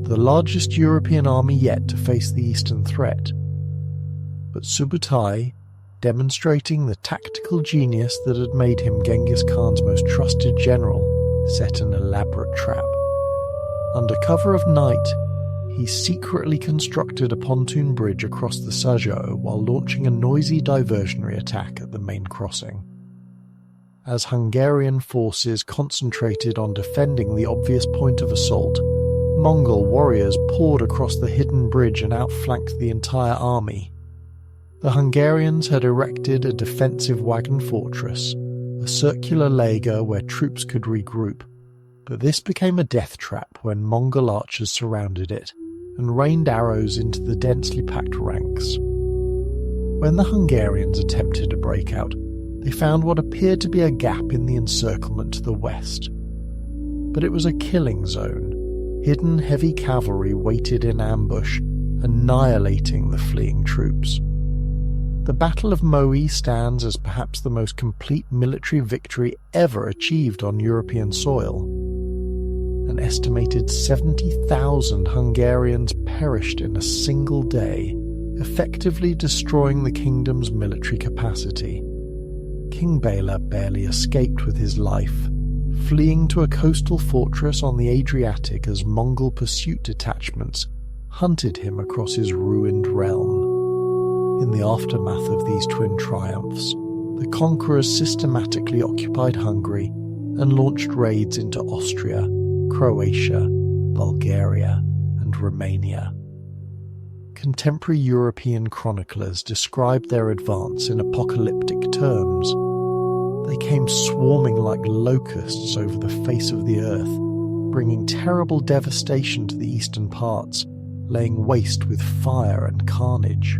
the largest European army yet to face the Eastern threat. But Subutai, demonstrating the tactical genius that had made him Genghis Khan's most trusted general, set an elaborate trap. Under cover of night, he secretly constructed a pontoon bridge across the Sajo while launching a noisy diversionary attack at the main crossing. As Hungarian forces concentrated on defending the obvious point of assault, Mongol warriors poured across the hidden bridge and outflanked the entire army. The Hungarians had erected a defensive wagon fortress, a circular laager where troops could regroup, but this became a death trap when Mongol archers surrounded it and rained arrows into the densely packed ranks. When the Hungarians attempted to break out, they found what appeared to be a gap in the encirclement to the west. But it was a killing zone. Hidden heavy cavalry waited in ambush, annihilating the fleeing troops. The Battle of Mohi stands as perhaps the most complete military victory ever achieved on European soil. An estimated 70,000 Hungarians perished in a single day, effectively destroying the kingdom's military capacity. King Bela barely escaped with his life, fleeing to a coastal fortress on the Adriatic as Mongol pursuit detachments hunted him across his ruined realm. In the aftermath of these twin triumphs, the conquerors systematically occupied Hungary and launched raids into Austria, Croatia, Bulgaria, and Romania. Contemporary European chroniclers described their advance in apocalyptic terms. They came swarming like locusts over the face of the earth, bringing terrible devastation to the eastern parts, laying waste with fire and carnage.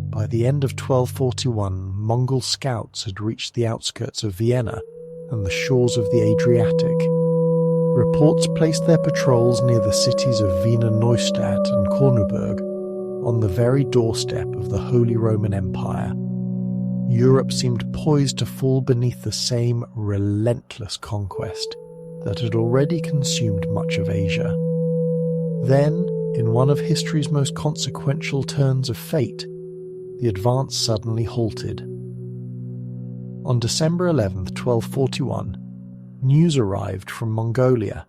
By the end of 1241, Mongol scouts had reached the outskirts of Vienna and the shores of the Adriatic. Reports placed their patrols near the cities of Wiener Neustadt and Korneuburg, on the very doorstep of the Holy Roman Empire. Europe seemed poised to fall beneath the same relentless conquest that had already consumed much of Asia. Then, in one of history's most consequential turns of fate, the advance suddenly halted. On December 11th, 1241, news arrived from Mongolia.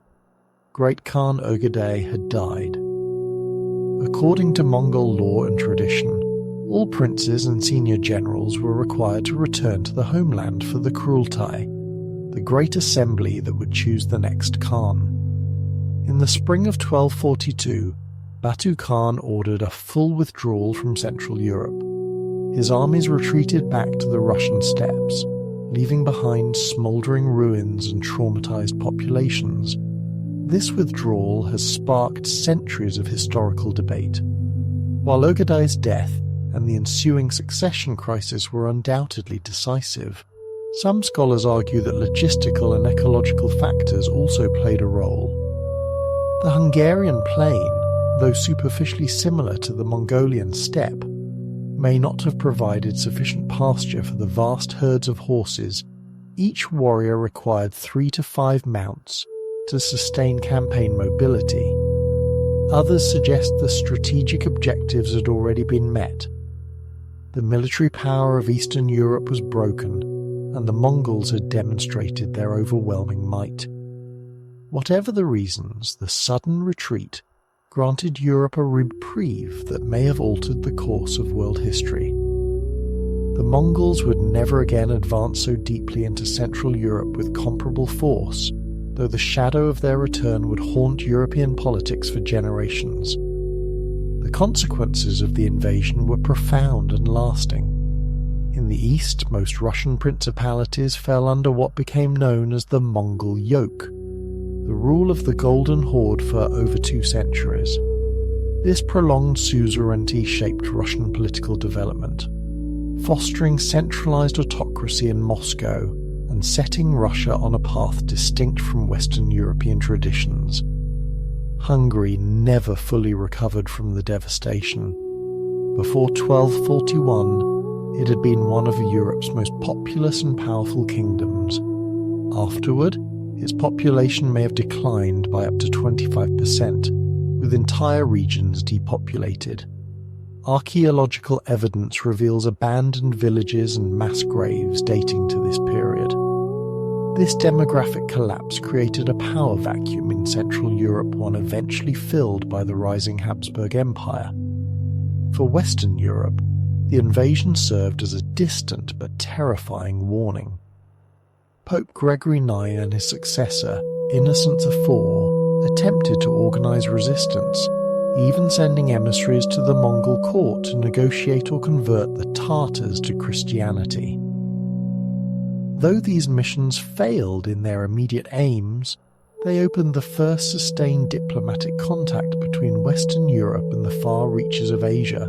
Great Khan Ögedei had died. According to Mongol law and tradition, all princes and senior generals were required to return to the homeland for the Kurultai, the great assembly that would choose the next Khan. In the spring of 1242, Batu Khan ordered a full withdrawal from Central Europe. His armies retreated back to the Russian steppes, leaving behind smouldering ruins and traumatized populations. This withdrawal has sparked centuries of historical debate. While Ögedei's death and the ensuing succession crisis were undoubtedly decisive, some scholars argue that logistical and ecological factors also played a role. The Hungarian plain, though superficially similar to the Mongolian steppe, may not have provided sufficient pasture for the vast herds of horses. Each warrior required 3 to 5 mounts to sustain campaign mobility. Others suggest the strategic objectives had already been met. The military power of Eastern Europe was broken, and the Mongols had demonstrated their overwhelming might. Whatever the reasons, the sudden retreat granted Europe a reprieve that may have altered the course of world history. The Mongols would never again advance so deeply into Central Europe with comparable force, though the shadow of their return would haunt European politics for generations. The consequences of the invasion were profound and lasting. In the east, most Russian principalities fell under what became known as the Mongol yoke, the rule of the Golden Horde for over 2 centuries. This prolonged suzerainty shaped Russian political development, fostering centralized autocracy in Moscow and setting Russia on a path distinct from Western European traditions. Hungary never fully recovered from the devastation. Before 1241, it had been one of Europe's most populous and powerful kingdoms. Afterward, its population may have declined by up to 25%, with entire regions depopulated. Archaeological evidence reveals abandoned villages and mass graves dating to this period. This demographic collapse created a power vacuum in Central Europe, one eventually filled by the rising Habsburg Empire. For Western Europe, the invasion served as a distant but terrifying warning. Pope Gregory IX and his successor, Innocent IV, attempted to organize resistance, even sending emissaries to the Mongol court to negotiate or convert the Tartars to Christianity. Though these missions failed in their immediate aims, they opened the first sustained diplomatic contact between Western Europe and the far reaches of Asia,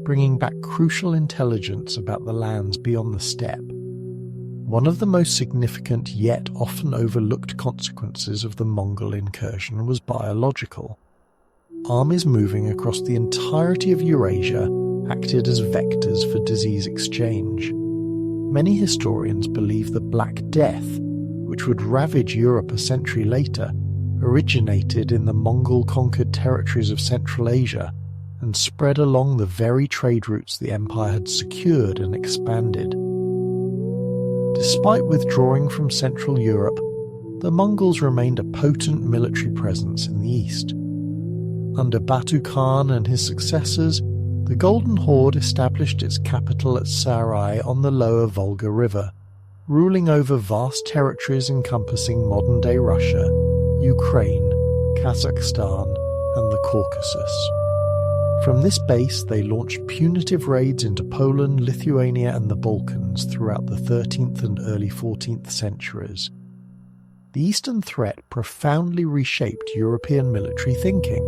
bringing back crucial intelligence about the lands beyond the steppe. One of the most significant yet often overlooked consequences of the Mongol incursion was biological. Armies moving across the entirety of Eurasia acted as vectors for disease exchange. Many historians believe the Black Death, which would ravage Europe a century later, originated in the Mongol-conquered territories of Central Asia and spread along the very trade routes the empire had secured and expanded. Despite withdrawing from Central Europe, the Mongols remained a potent military presence in the east. Under Batu Khan and his successors, the Golden Horde established its capital at Sarai on the lower Volga River, ruling over vast territories encompassing modern-day Russia, Ukraine, Kazakhstan, and the Caucasus. From this base, they launched punitive raids into Poland, Lithuania, and the Balkans throughout the 13th and early 14th centuries. The Eastern threat profoundly reshaped European military thinking.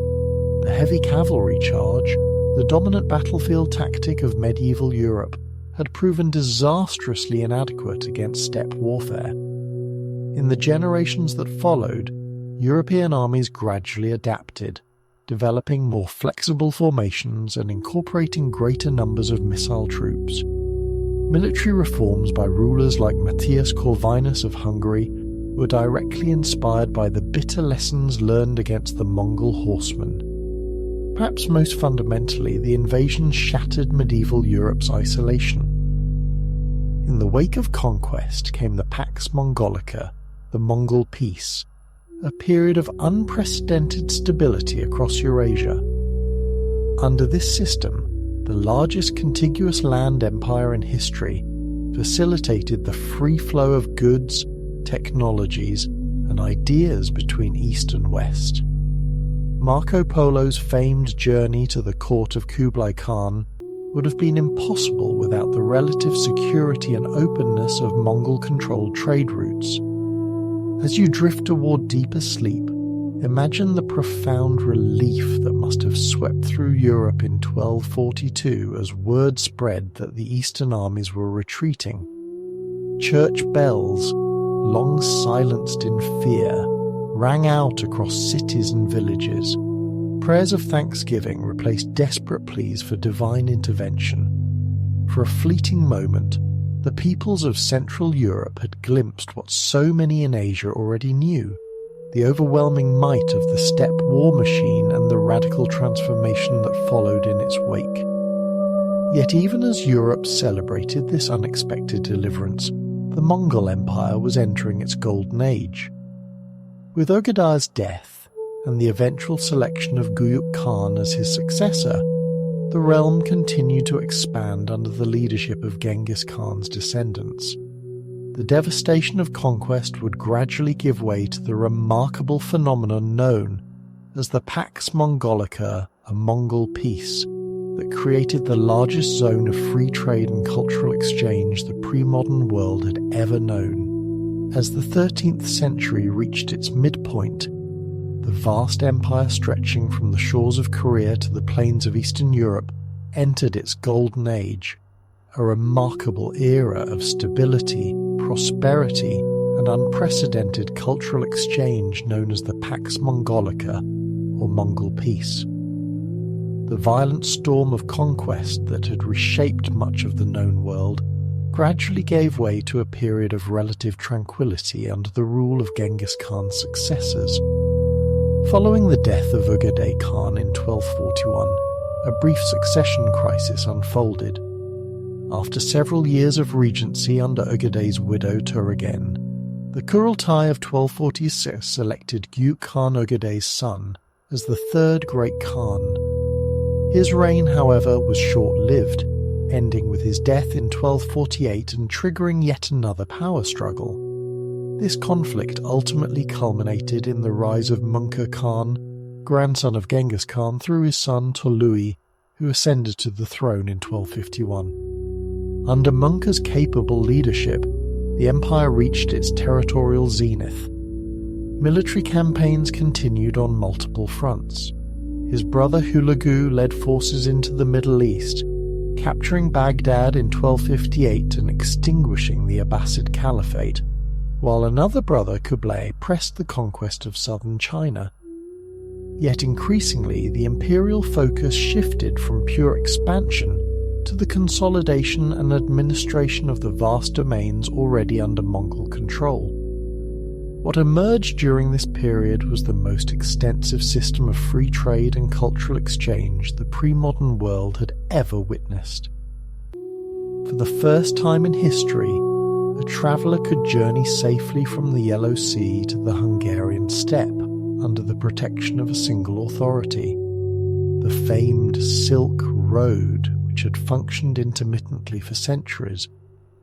The heavy cavalry charge, the dominant battlefield tactic of medieval Europe, had proven disastrously inadequate against steppe warfare. In the generations that followed, European armies gradually adapted, developing more flexible formations and incorporating greater numbers of missile troops. Military reforms by rulers like Matthias Corvinus of Hungary were directly inspired by the bitter lessons learned against the Mongol horsemen. Perhaps most fundamentally, the invasion shattered medieval Europe's isolation. In the wake of conquest came the Pax Mongolica, the Mongol Peace, a period of unprecedented stability across Eurasia. Under this system, the largest contiguous land empire in history facilitated the free flow of goods, technologies, and ideas between East and West. Marco Polo's famed journey to the court of Kublai Khan would have been impossible without the relative security and openness of Mongol-controlled trade routes. As you drift toward deeper sleep, imagine the profound relief that must have swept through Europe in 1242 as word spread that the Eastern armies were retreating. Church bells, long silenced in fear, rang out across cities and villages. Prayers of thanksgiving replaced desperate pleas for divine intervention. For a fleeting moment, the peoples of Central Europe had glimpsed what so many in Asia already knew: the overwhelming might of the steppe war machine and the radical transformation that followed in its wake. Yet even as Europe celebrated this unexpected deliverance, the Mongol Empire was entering its golden age. With Ogedai's death and the eventual selection of Guyuk Khan as his successor, the realm continued to expand under the leadership of Genghis Khan's descendants. The devastation of conquest would gradually give way to the remarkable phenomenon known as the Pax Mongolica, a Mongol peace, that created the largest zone of free trade and cultural exchange the pre-modern world had ever known. As the 13th century reached its midpoint, the vast empire stretching from the shores of Korea to the plains of Eastern Europe entered its golden age, a remarkable era of stability, prosperity, and unprecedented cultural exchange known as the Pax Mongolica, or Mongol Peace. The violent storm of conquest that had reshaped much of the known world gradually gave way to a period of relative tranquility under the rule of Genghis Khan's successors. Following the death of Ugadai Khan in 1241, a brief succession crisis unfolded. After several years of regency under Ugadai's widow Turgen, the Kurultai of 1246 elected Guyuk Khan Ugadai's son as the third great Khan. His reign, however, was short-lived, ending with his death in 1248 and triggering yet another power struggle. This conflict ultimately culminated in the rise of Mungke Khan, grandson of Genghis Khan, through his son Tolui, who ascended to the throne in 1251. Under Mungke's capable leadership, the empire reached its territorial zenith. Military campaigns continued on multiple fronts. His brother Hulagu led forces into the Middle East, capturing Baghdad in 1258 and extinguishing the Abbasid Caliphate, while another brother, Kublai, pressed the conquest of southern China. Yet increasingly, the imperial focus shifted from pure expansion to the consolidation and administration of the vast domains already under Mongol control. What emerged during this period was the most extensive system of free trade and cultural exchange the pre-modern world had ever witnessed. For the first time in history, a traveller could journey safely from the Yellow Sea to the Hungarian steppe under the protection of a single authority. The famed Silk Road, which had functioned intermittently for centuries,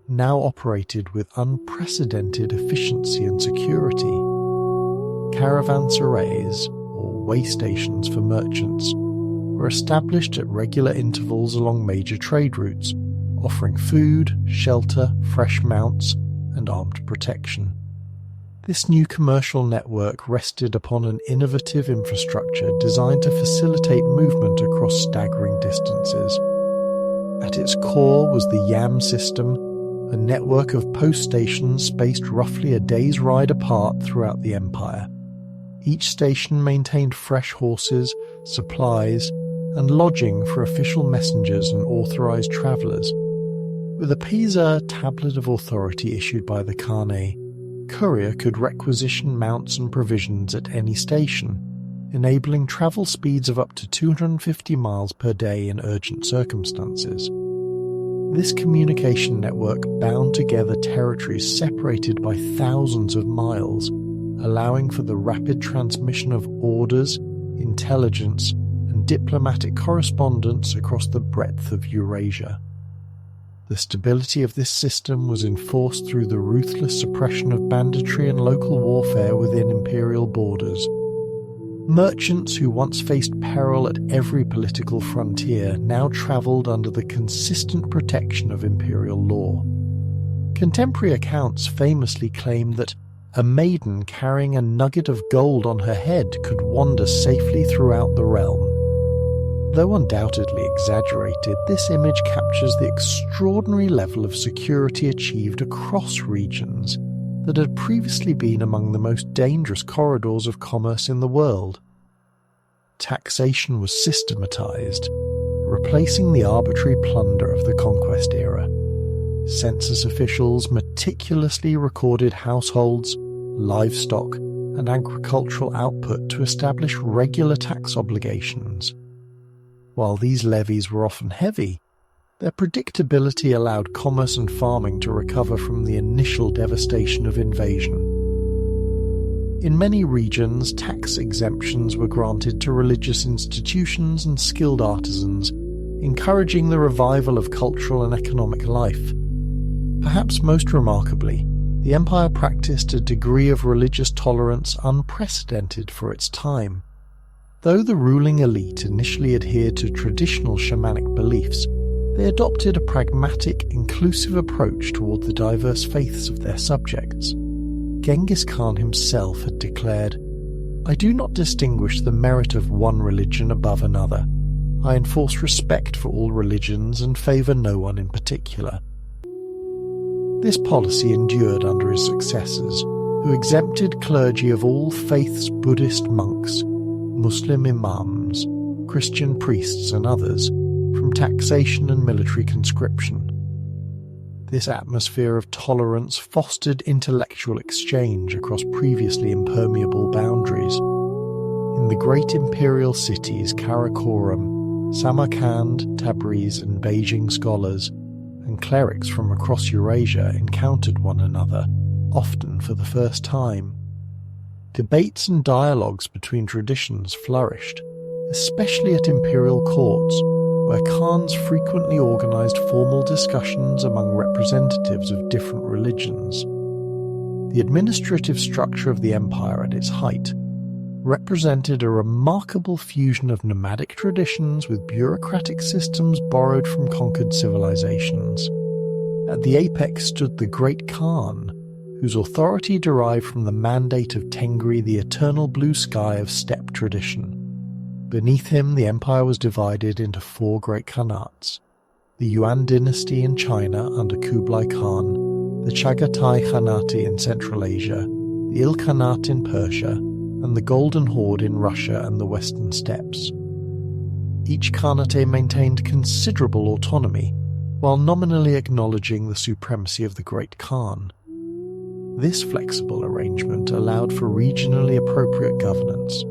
now operated with unprecedented efficiency and security. Caravanserais, or way stations for merchants, were established at regular intervals along major trade routes, offering food, shelter, fresh mounts, and armed protection. This new commercial network rested upon an innovative infrastructure designed to facilitate movement across staggering distances. At its core was the Yam system, a network of post stations spaced roughly a day's ride apart throughout the empire. Each station maintained fresh horses, supplies, and lodging for official messengers and authorized travelers. With a Pisa tablet of authority issued by the Khane, courier could requisition mounts and provisions at any station, enabling travel speeds of up to 250 miles per day in urgent circumstances. This communication network bound together territories separated by thousands of miles, allowing for the rapid transmission of orders, intelligence, and diplomatic correspondence across the breadth of Eurasia. The stability of this system was enforced through the ruthless suppression of banditry and local warfare within imperial borders. Merchants who once faced peril at every political frontier now travelled under the consistent protection of imperial law. Contemporary accounts famously claim that a maiden carrying a nugget of gold on her head could wander safely throughout the realm. Though undoubtedly exaggerated, this image captures the extraordinary level of security achieved across regions that had previously been among the most dangerous corridors of commerce in the world. Taxation was systematized, replacing the arbitrary plunder of the conquest era. Census officials meticulously recorded households, livestock, and agricultural output to establish regular tax obligations. While these levies were often heavy, their predictability allowed commerce and farming to recover from the initial devastation of invasion. In many regions, tax exemptions were granted to religious institutions and skilled artisans, encouraging the revival of cultural and economic life. Perhaps most remarkably, the empire practiced a degree of religious tolerance unprecedented for its time. Though the ruling elite initially adhered to traditional shamanic beliefs, they adopted a pragmatic, inclusive approach toward the diverse faiths of their subjects. Genghis Khan himself had declared, "I do not distinguish the merit of one religion above another. I enforce respect for all religions and favour no one in particular." This policy endured under his successors, who exempted clergy of all faiths, Buddhist monks, Muslim imams, Christian priests and others, from taxation and military conscription. This atmosphere of tolerance fostered intellectual exchange across previously impermeable boundaries. In the great imperial cities Karakoram, Samarkand, Tabriz and Beijing, scholars and clerics from across Eurasia encountered one another, often for the first time. Debates and dialogues between traditions flourished, especially at imperial courts, where Khans frequently organized formal discussions among representatives of different religions. The administrative structure of the empire at its height represented a remarkable fusion of nomadic traditions with bureaucratic systems borrowed from conquered civilizations. At the apex stood the Great Khan, whose authority derived from the mandate of Tengri, the eternal blue sky of steppe tradition. Beneath him, the empire was divided into four great khanates: the Yuan dynasty in China under Kublai Khan, the Chagatai Khanate in Central Asia, the Ilkhanate in Persia, and the Golden Horde in Russia and the Western Steppes. Each khanate maintained considerable autonomy, while nominally acknowledging the supremacy of the Great Khan. This flexible arrangement allowed for regionally appropriate governance.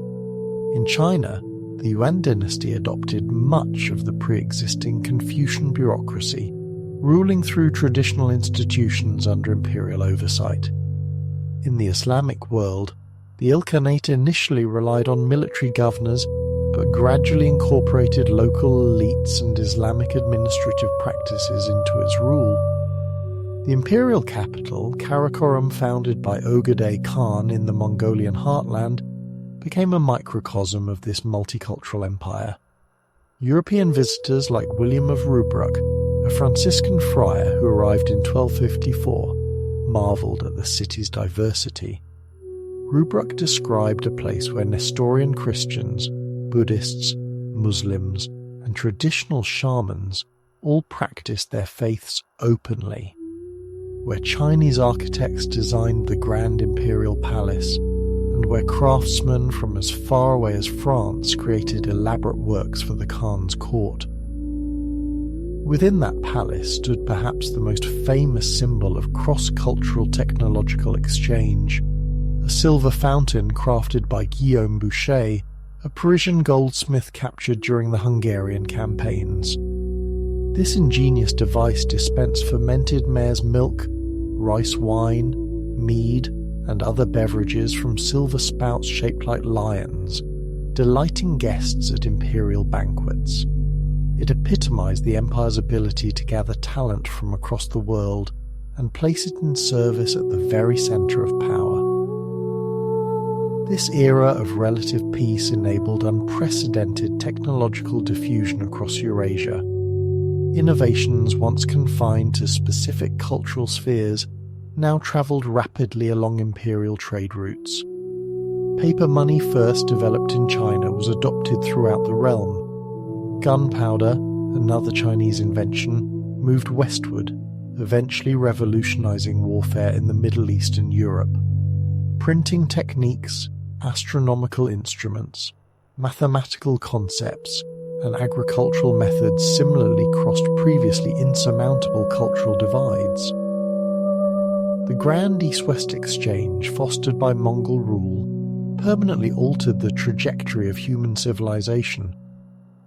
In China, the Yuan dynasty adopted much of the pre-existing Confucian bureaucracy, ruling through traditional institutions under imperial oversight. In the Islamic world, the Ilkhanate initially relied on military governors, but gradually incorporated local elites and Islamic administrative practices into its rule. The imperial capital, Karakoram, founded by Ogedei Khan in the Mongolian heartland, became a microcosm of this multicultural empire. European visitors like William of Rubruck, a Franciscan friar who arrived in 1254, marvelled at the city's diversity. Rubruck described a place where Nestorian Christians, Buddhists, Muslims, and traditional shamans all practiced their faiths openly, where Chinese architects designed the grand imperial palace, and where craftsmen from as far away as France created elaborate works for the Khan's court. Within that palace stood perhaps the most famous symbol of cross-cultural technological exchange, a silver fountain crafted by Guillaume Boucher, a Parisian goldsmith captured during the Hungarian campaigns. This ingenious device dispensed fermented mare's milk, rice wine, mead, and other beverages from silver spouts shaped like lions, delighting guests at imperial banquets. It epitomized the empire's ability to gather talent from across the world and place it in service at the very center of power. This era of relative peace enabled unprecedented technological diffusion across Eurasia. Innovations once confined to specific cultural spheres now travelled rapidly along imperial trade routes. Paper money, first developed in China, was adopted throughout the realm. Gunpowder, another Chinese invention, moved westward, eventually revolutionizing warfare in the Middle East and Europe. Printing techniques, astronomical instruments, mathematical concepts, and agricultural methods similarly crossed previously insurmountable cultural divides. The Grand East-West Exchange, fostered by Mongol rule, permanently altered the trajectory of human civilization.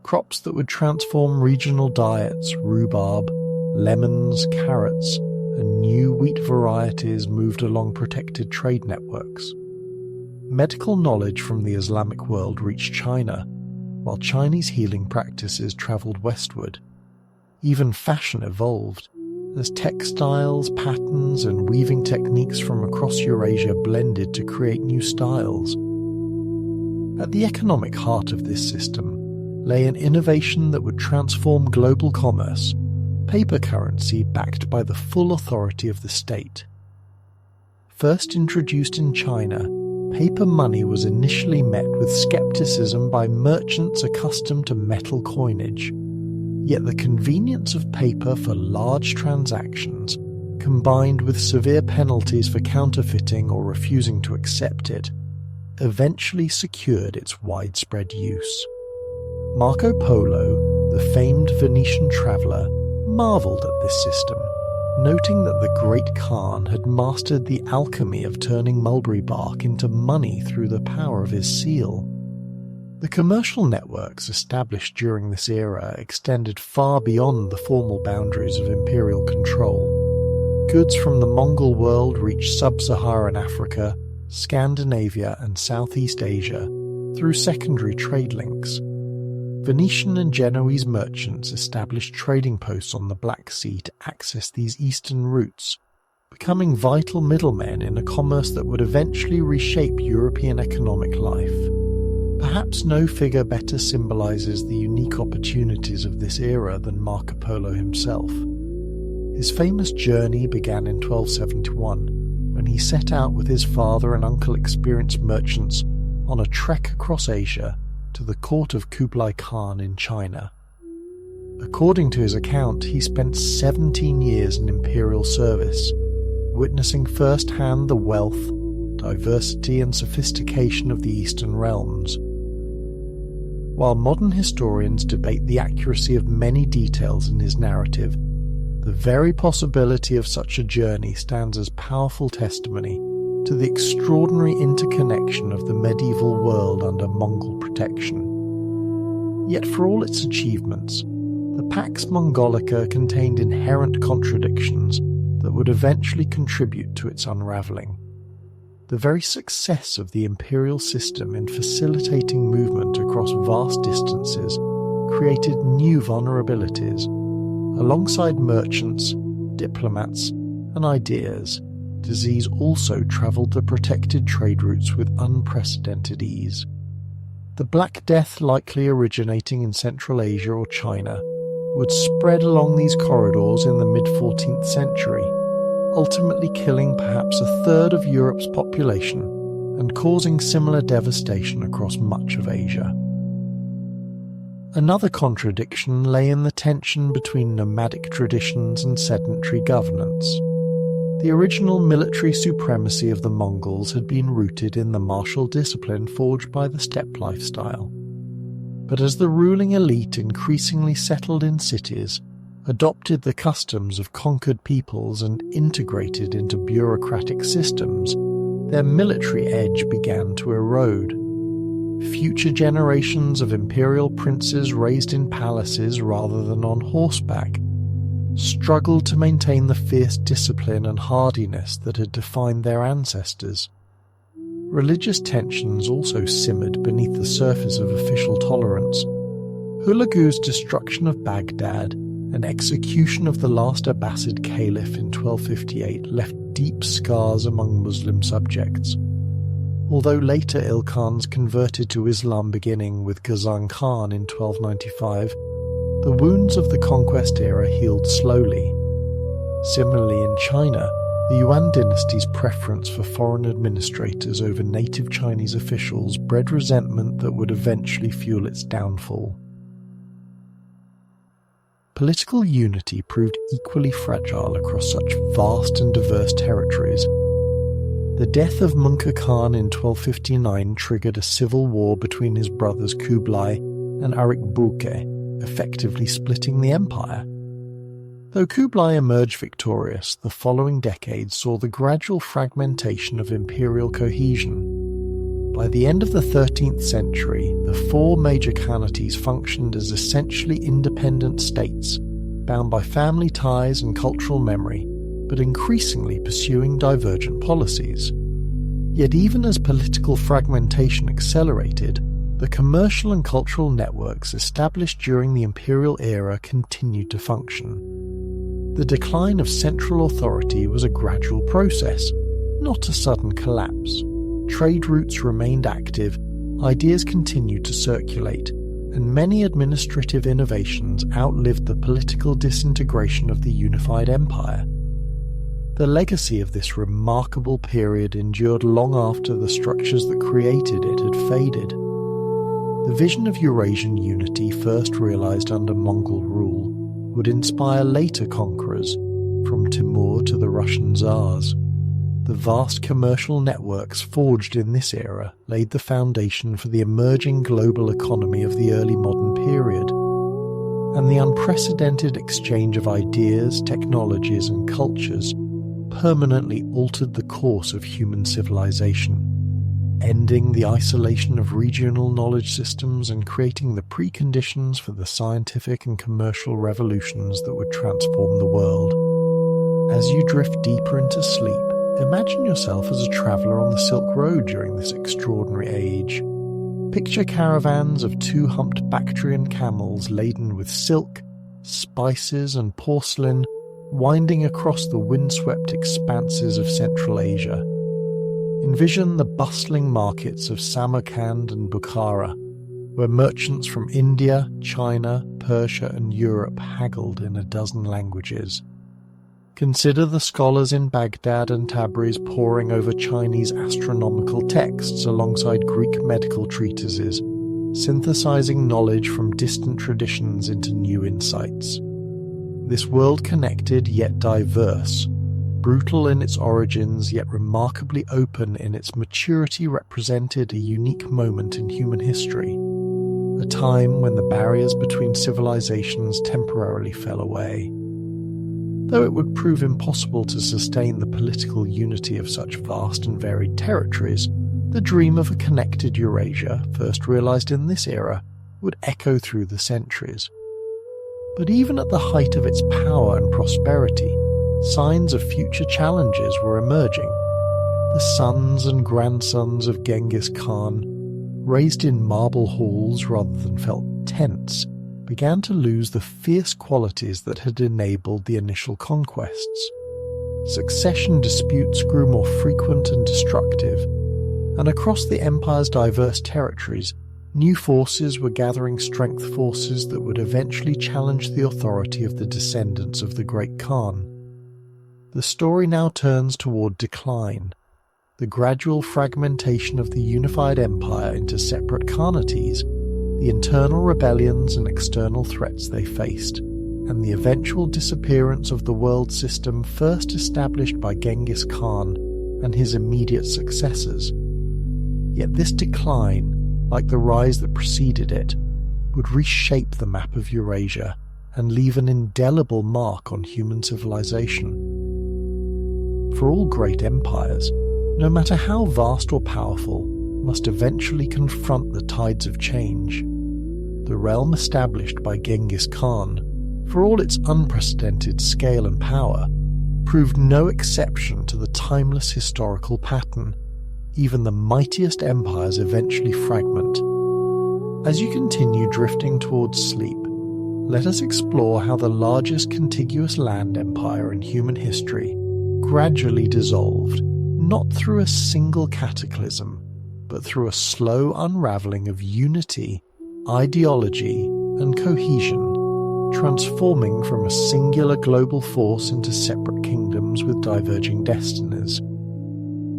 Crops that would transform regional diets, rhubarb, lemons, carrots, and new wheat varieties moved along protected trade networks. Medical knowledge from the Islamic world reached China, while Chinese healing practices travelled westward. Even fashion evolved, as textiles, patterns, and weaving techniques from across Eurasia blended to create new styles. At the economic heart of this system lay an innovation that would transform global commerce, paper currency backed by the full authority of the state. First introduced in China, paper money was initially met with skepticism by merchants accustomed to metal coinage. Yet the convenience of paper for large transactions, combined with severe penalties for counterfeiting or refusing to accept it, eventually secured its widespread use. Marco Polo, the famed Venetian traveller, marvelled at this system, noting that the Great Khan had mastered the alchemy of turning mulberry bark into money through the power of his seal. The commercial networks established during this era extended far beyond the formal boundaries of imperial control. Goods from the Mongol world reached sub-Saharan Africa, Scandinavia and Southeast Asia through secondary trade links. Venetian and Genoese merchants established trading posts on the Black Sea to access these eastern routes, becoming vital middlemen in a commerce that would eventually reshape European economic life. Perhaps no figure better symbolizes the unique opportunities of this era than Marco Polo himself. His famous journey began in 1271, when he set out with his father and uncle experienced merchants on a trek across Asia to the court of Kublai Khan in China. According to his account, he spent 17 years in imperial service, witnessing firsthand the wealth, diversity and sophistication of the Eastern realms. While modern historians debate the accuracy of many details in his narrative, the very possibility of such a journey stands as powerful testimony to the extraordinary interconnection of the medieval world under Mongol protection. Yet for all its achievements, the Pax Mongolica contained inherent contradictions that would eventually contribute to its unravelling. The very success of the imperial system in facilitating movement across vast distances created new vulnerabilities. Alongside merchants, diplomats, and ideas, disease also travelled the protected trade routes with unprecedented ease. The Black Death, likely originating in Central Asia or China, would spread along these corridors in the mid-14th century, ultimately killing perhaps a third of Europe's population and causing similar devastation across much of Asia. Another contradiction lay in the tension between nomadic traditions and sedentary governance. The original military supremacy of the Mongols had been rooted in the martial discipline forged by the steppe lifestyle. But as the ruling elite increasingly settled in cities, adopted the customs of conquered peoples and integrated into bureaucratic systems, their military edge began to erode. Future generations of imperial princes raised in palaces rather than on horseback struggled to maintain the fierce discipline and hardiness that had defined their ancestors. Religious tensions also simmered beneath the surface of official tolerance. Hulagu's destruction of Baghdad and execution of the last Abbasid caliph in 1258 left deep scars among Muslim subjects. Although later Ilkhans converted to Islam beginning with Ghazan Khan in 1295, the wounds of the conquest era healed slowly. Similarly in China, the Yuan dynasty's preference for foreign administrators over native Chinese officials bred resentment that would eventually fuel its downfall. Political unity proved equally fragile across such vast and diverse territories. The death of Munka Khan in 1259 triggered a civil war between his brothers Kublai and Arik Bulke, effectively splitting the empire. Though Kublai emerged victorious, the following decades saw the gradual fragmentation of imperial cohesion. By the end of the 13th century, the four major khanates functioned as essentially independent states, bound by family ties and cultural memory, but increasingly pursuing divergent policies. Yet even as political fragmentation accelerated, the commercial and cultural networks established during the imperial era continued to function. The decline of central authority was a gradual process, not a sudden collapse. Trade routes remained active, ideas continued to circulate, and many administrative innovations outlived the political disintegration of the unified empire. The legacy of this remarkable period endured long after the structures that created it had faded. The vision of Eurasian unity, first realized under Mongol rule, would inspire later conquerors, from Timur to the Russian Tsars. The vast commercial networks forged in this era laid the foundation for the emerging global economy of the early modern period, and the unprecedented exchange of ideas, technologies, and cultures permanently altered the course of human civilization, ending the isolation of regional knowledge systems and creating the preconditions for the scientific and commercial revolutions that would transform the world. As you drift deeper into sleep, imagine yourself as a traveller on the Silk Road during this extraordinary age. Picture caravans of two-humped Bactrian camels laden with silk, spices and porcelain winding across the windswept expanses of Central Asia. Envision the bustling markets of Samarkand and Bukhara, where merchants from India, China, Persia and Europe haggled in a dozen languages. Consider the scholars in Baghdad and Tabriz poring over Chinese astronomical texts alongside Greek medical treatises, synthesizing knowledge from distant traditions into new insights. This world connected yet diverse, brutal in its origins yet remarkably open in its maturity, represented a unique moment in human history, a time when the barriers between civilizations temporarily fell away. Though it would prove impossible to sustain the political unity of such vast and varied territories, the dream of a connected Eurasia, first realized in this era, would echo through the centuries. But even at the height of its power and prosperity, signs of future challenges were emerging. The sons and grandsons of Genghis Khan, raised in marble halls rather than felt tents, began to lose the fierce qualities that had enabled the initial conquests. Succession disputes grew more frequent and destructive, and across the empire's diverse territories, new forces were gathering strength, forces that would eventually challenge the authority of the descendants of the great Khan. The story now turns toward decline, the gradual fragmentation of the unified empire into separate khanates, the internal rebellions and external threats they faced, and the eventual disappearance of the world system first established by Genghis Khan and his immediate successors. Yet this decline, like the rise that preceded it, would reshape the map of Eurasia and leave an indelible mark on human civilization. For all great empires, no matter how vast or powerful, must eventually confront the tides of change. The realm established by Genghis Khan, for all its unprecedented scale and power, proved no exception to the timeless historical pattern. Even the mightiest empires eventually fragment. As you continue drifting towards sleep, let us explore how the largest contiguous land empire in human history gradually dissolved, not through a single cataclysm, but through a slow unraveling of unity, ideology, and cohesion, transforming from a singular global force into separate kingdoms with diverging destinies.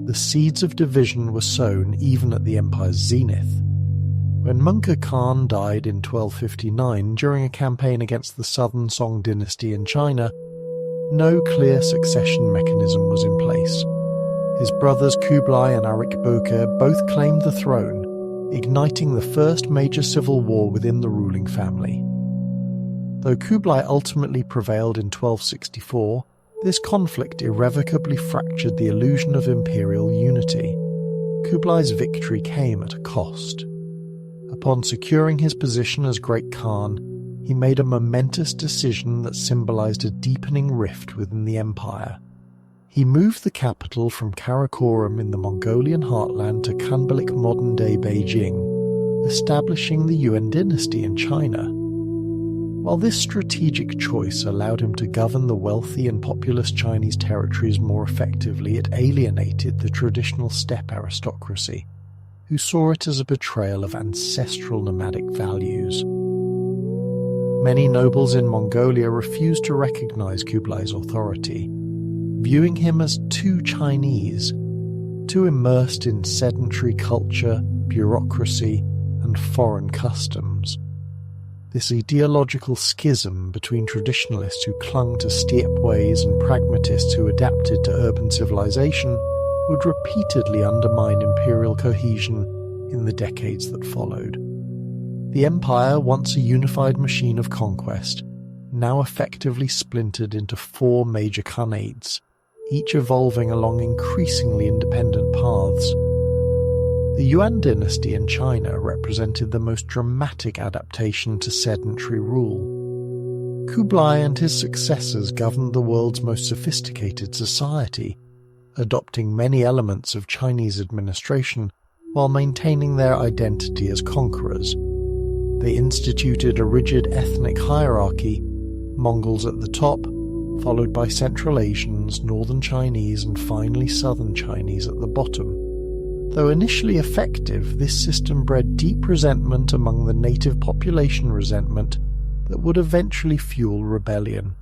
The seeds of division were sown even at the empire's zenith. When Mongol Khan died in 1259 during a campaign against the Southern Song dynasty in China, no clear succession mechanism was in place. His brothers Kublai and Arik Boka both claimed the throne, igniting the first major civil war within the ruling family. Though Kublai ultimately prevailed in 1264, this conflict irrevocably fractured the illusion of imperial unity. Kublai's victory came at a cost. Upon securing his position as Great Khan, he made a momentous decision that symbolized a deepening rift within the empire. He moved the capital from Karakoram in the Mongolian heartland to Khanbalik modern-day Beijing, establishing the Yuan dynasty in China. While this strategic choice allowed him to govern the wealthy and populous Chinese territories more effectively, it alienated the traditional steppe aristocracy, who saw it as a betrayal of ancestral nomadic values. Many nobles in Mongolia refused to recognize Kublai's authority, viewing him as too Chinese, too immersed in sedentary culture, bureaucracy, and foreign customs. This ideological schism between traditionalists who clung to steppe ways and pragmatists who adapted to urban civilization would repeatedly undermine imperial cohesion in the decades that followed. The empire, once a unified machine of conquest, now effectively splintered into 4 major khanates, each evolving along increasingly independent paths. The Yuan dynasty in China represented the most dramatic adaptation to sedentary rule. Kublai and his successors governed the world's most sophisticated society, adopting many elements of Chinese administration while maintaining their identity as conquerors. They instituted a rigid ethnic hierarchy, Mongols at the top, followed by Central Asians, Northern Chinese, and finally Southern Chinese at the bottom. Though initially effective, this system bred deep resentment among the native population, resentment that would eventually fuel rebellion.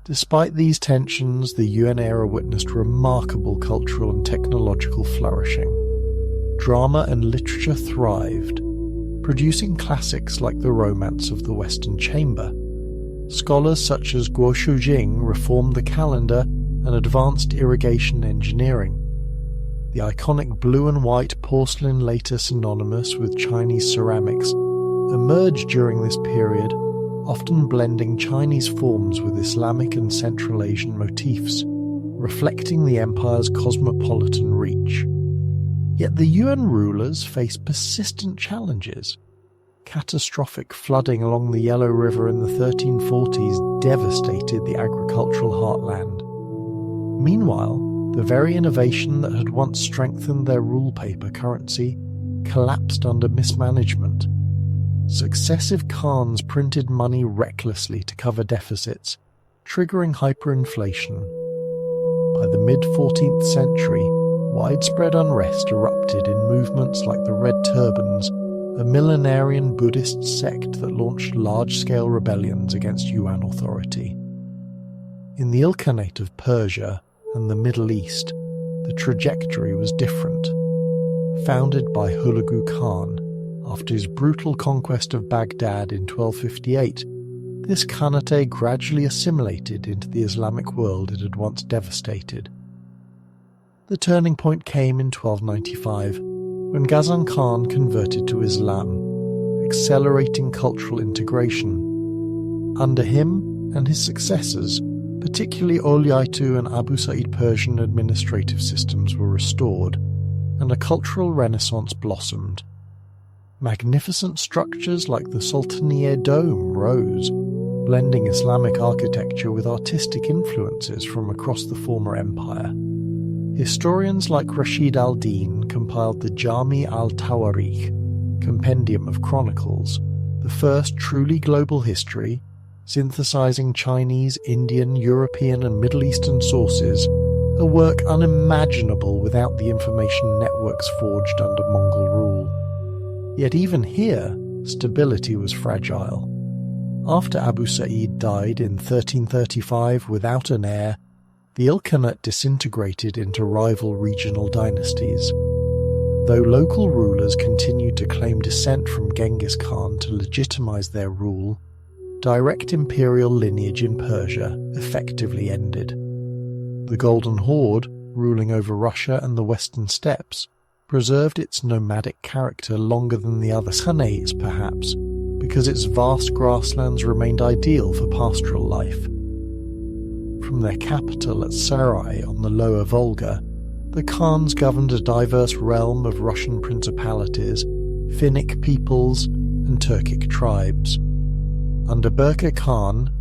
Despite these tensions, the Yuan era witnessed remarkable cultural and technological flourishing. Drama and literature thrived, producing classics like the Romance of the Western Chamber. Scholars such as Guo Shujing reformed the calendar and advanced irrigation engineering. The iconic blue and white porcelain, later synonymous with Chinese ceramics, emerged during this period, often blending Chinese forms with Islamic and Central Asian motifs, reflecting the empire's cosmopolitan reach. Yet the Yuan rulers faced persistent challenges. Catastrophic flooding along the Yellow River in the 1340s devastated the agricultural heartland. Meanwhile, the very innovation that had once strengthened their rule paper currency collapsed under mismanagement. Successive Khans printed money recklessly to cover deficits, triggering hyperinflation. By the mid-14th century, widespread unrest erupted in movements like the Red Turbans, a millenarian Buddhist sect that launched large-scale rebellions against Yuan authority. In the Ilkhanate of Persia and the Middle East, the trajectory was different. Founded by Hulagu Khan, after his brutal conquest of Baghdad in 1258, this Khanate gradually assimilated into the Islamic world it had once devastated. The turning point came in 1295, when Ghazan Khan converted to Islam, accelerating cultural integration. Under him and his successors, particularly Olyaitu and Abu Sa'id Persian administrative systems were restored, and a cultural renaissance blossomed. Magnificent structures like the Sultaniye Dome rose, blending Islamic architecture with artistic influences from across the former empire. Historians like Rashid al-Din compiled the Jami al-Tawarikh, compendium of chronicles, the first truly global history, synthesizing Chinese, Indian, European and Middle Eastern sources, a work unimaginable without the information networks forged under Mongol rule. Yet even here, stability was fragile. After Abu Sa'id died in 1335 without an heir, the Ilkhanate disintegrated into rival regional dynasties. Though local rulers continued to claim descent from Genghis Khan to legitimize their rule, direct imperial lineage in Persia effectively ended. The Golden Horde, ruling over Russia and the Western Steppes, preserved its nomadic character longer than the other Khanates perhaps, because its vast grasslands remained ideal for pastoral life. From their capital at Sarai on the lower Volga, the Khans governed a diverse realm of Russian principalities, Finnic peoples, and Turkic tribes. Under Berke Khan,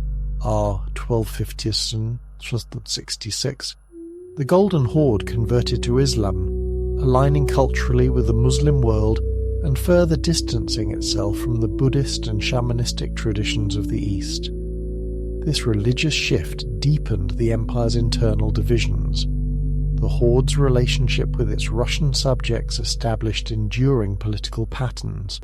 R. 1250-66, the Golden Horde converted to Islam, aligning culturally with the Muslim world and further distancing itself from the Buddhist and shamanistic traditions of the East. This religious shift deepened the empire's internal divisions. The Horde's relationship with its Russian subjects established enduring political patterns.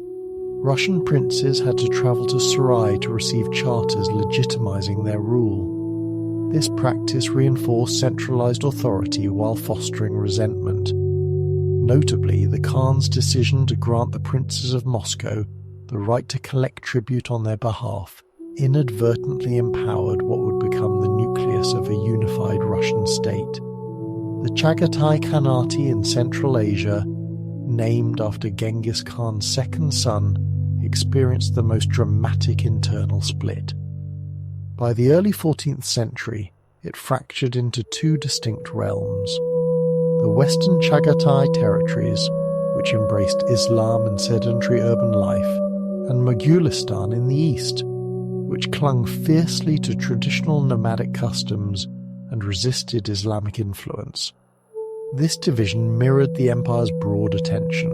Russian princes had to travel to Sarai to receive charters legitimizing their rule. This practice reinforced centralized authority while fostering resentment. Notably, the Khan's decision to grant the princes of Moscow the right to collect tribute on their behalf inadvertently empowered what would become the nucleus of a unified Russian state. The Chagatai Khanate in Central Asia, named after Genghis Khan's second son, experienced the most dramatic internal split. By the early 14th century, it fractured into two distinct realms. The Western Chagatai territories, which embraced Islam and sedentary urban life, and Mogulistan in the east, which clung fiercely to traditional nomadic customs and resisted Islamic influence. This division mirrored the empire's broader tension,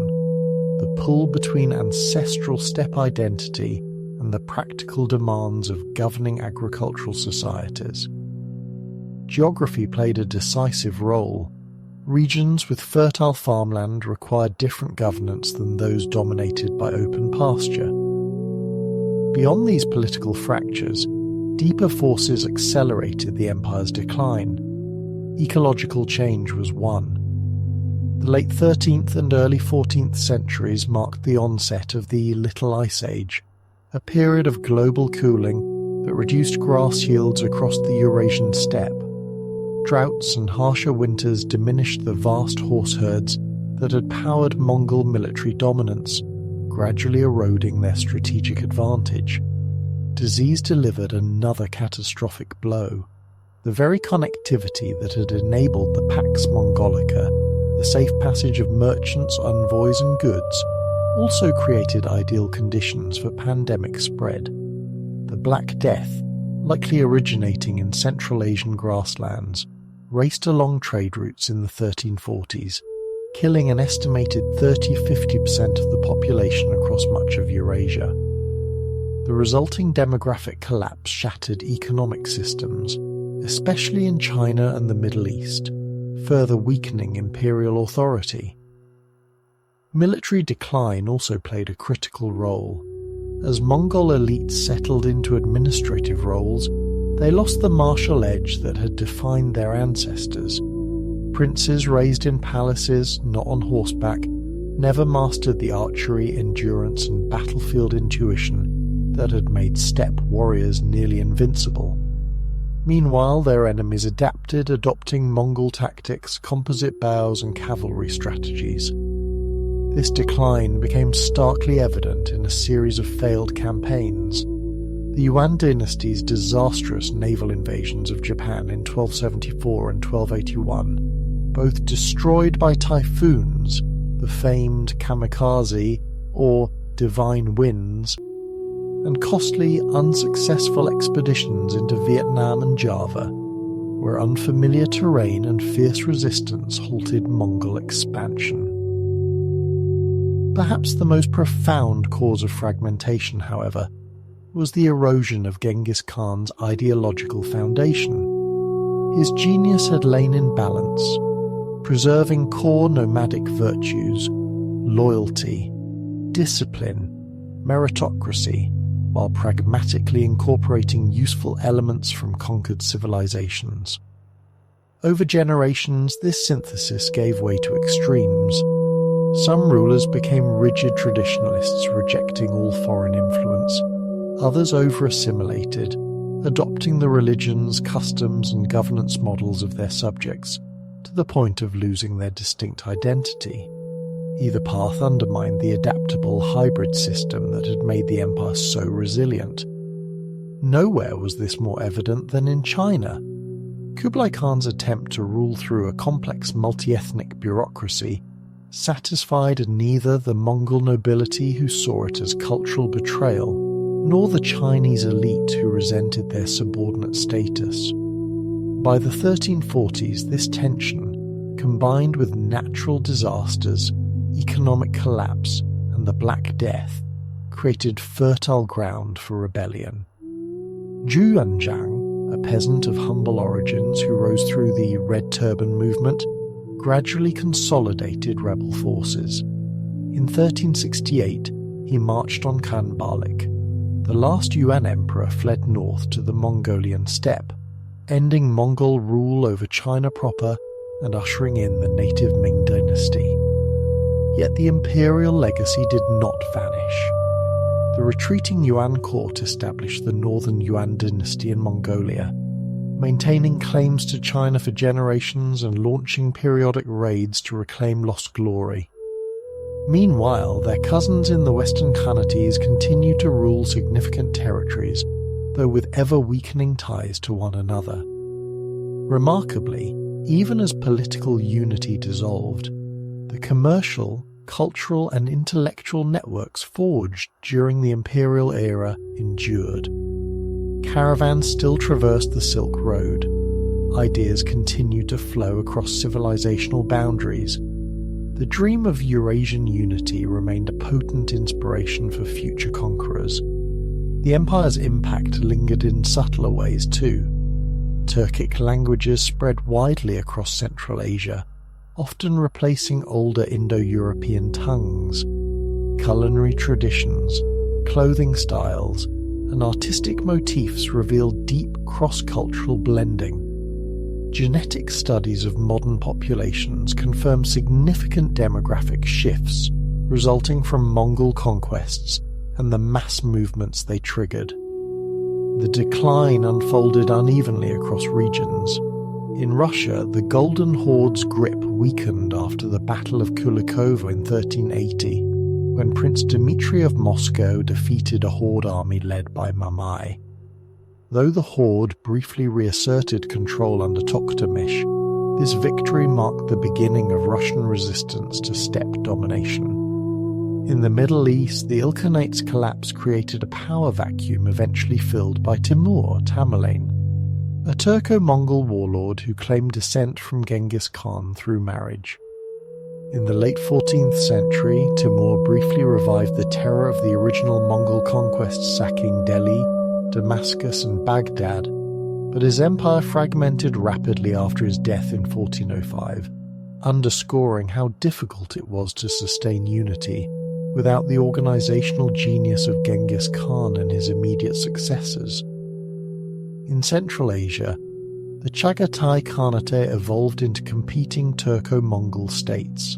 the pull between ancestral steppe identity and the practical demands of governing agricultural societies. Geography played a decisive role. Regions with fertile farmland required different governance than those dominated by open pasture. Beyond these political fractures, deeper forces accelerated the empire's decline. Ecological change was one. The late 13th and early 14th centuries marked the onset of the Little Ice Age, a period of global cooling that reduced grass yields across the Eurasian steppe. Droughts and harsher winters diminished the vast horse herds that had powered Mongol military dominance, gradually eroding their strategic advantage. Disease delivered another catastrophic blow. The very connectivity that had enabled the Pax Mongolica, the safe passage of merchants, envoys and goods, also created ideal conditions for pandemic spread. The Black Death, likely originating in Central Asian grasslands, raced along trade routes in the 1340s, killing an estimated 30–50% of the population across much of Eurasia. The resulting demographic collapse shattered economic systems, especially in China and the Middle East, further weakening imperial authority. Military decline also played a critical role. As Mongol elites settled into administrative roles, they lost the martial edge that had defined their ancestors. Princes raised in palaces, not on horseback, never mastered the archery, endurance, and battlefield intuition that had made steppe warriors nearly invincible. Meanwhile, their enemies adapted, adopting Mongol tactics, composite bows, and cavalry strategies. This decline became starkly evident in a series of failed campaigns. The The Yuan dynasty's disastrous naval invasions of Japan in 1274 and 1281, both destroyed by typhoons, the famed kamikaze or divine winds, and costly, unsuccessful expeditions into Vietnam and Java, where unfamiliar terrain and fierce resistance halted Mongol expansion. Perhaps the most profound cause of fragmentation, however, was the erosion of Genghis Khan's ideological foundation. His genius had lain in balance, preserving core nomadic virtues, loyalty, discipline, meritocracy, while pragmatically incorporating useful elements from conquered civilizations. Over generations, this synthesis gave way to extremes. Some rulers became rigid traditionalists, rejecting all foreign influence. Others over-assimilated, adopting the religions, customs, and governance models of their subjects to the point of losing their distinct identity. Either path undermined the adaptable hybrid system that had made the empire so resilient. Nowhere was this more evident than in China. Kublai Khan's attempt to rule through a complex multi-ethnic bureaucracy satisfied neither the Mongol nobility who saw it as cultural betrayal, nor the Chinese elite who resented their subordinate status. By the 1340s, this tension, combined with natural disasters, economic collapse, and the Black Death, created fertile ground for rebellion. Zhu Yanjiang, a peasant of humble origins who rose through the Red Turban movement, gradually consolidated rebel forces. In 1368, he marched on Khan Balik. The last Yuan emperor fled north to the Mongolian steppe, ending Mongol rule over China proper and ushering in the native Ming dynasty. Yet the imperial legacy did not vanish. The retreating Yuan court established the northern Yuan dynasty in Mongolia, maintaining claims to China for generations and launching periodic raids to reclaim lost glory. Meanwhile, their cousins in the Western Khanates continued to rule significant territories, though with ever-weakening ties to one another. Remarkably, even as political unity dissolved, the commercial, cultural and intellectual networks forged during the imperial era endured. Caravans still traversed the Silk Road. Ideas continued to flow across civilizational boundaries. The dream of Eurasian unity remained a potent inspiration for future conquerors. The empire's impact lingered in subtler ways too. Turkic languages spread widely across Central Asia, often replacing older Indo-European tongues. Culinary traditions, clothing styles, and artistic motifs revealed deep cross-cultural blending. Genetic studies of modern populations confirm significant demographic shifts resulting from Mongol conquests and the mass movements they triggered. The decline unfolded unevenly across regions. In Russia, the Golden Horde's grip weakened after the Battle of Kulikovo in 1380, when Prince Dmitry of Moscow defeated a Horde army led by Mamai. Though the Horde briefly reasserted control under Tokhtamysh, this victory marked the beginning of Russian resistance to steppe domination. In the Middle East, the Ilkhanate's collapse created a power vacuum eventually filled by Timur Tamerlane, a Turco-Mongol warlord who claimed descent from Genghis Khan through marriage. In the late 14th century, Timur briefly revived the terror of the original Mongol conquests, sacking Delhi, Damascus and Baghdad, but his empire fragmented rapidly after his death in 1405, underscoring how difficult it was to sustain unity without the organizational genius of Genghis Khan and his immediate successors. In Central Asia, the Chagatai Khanate evolved into competing Turco-Mongol states.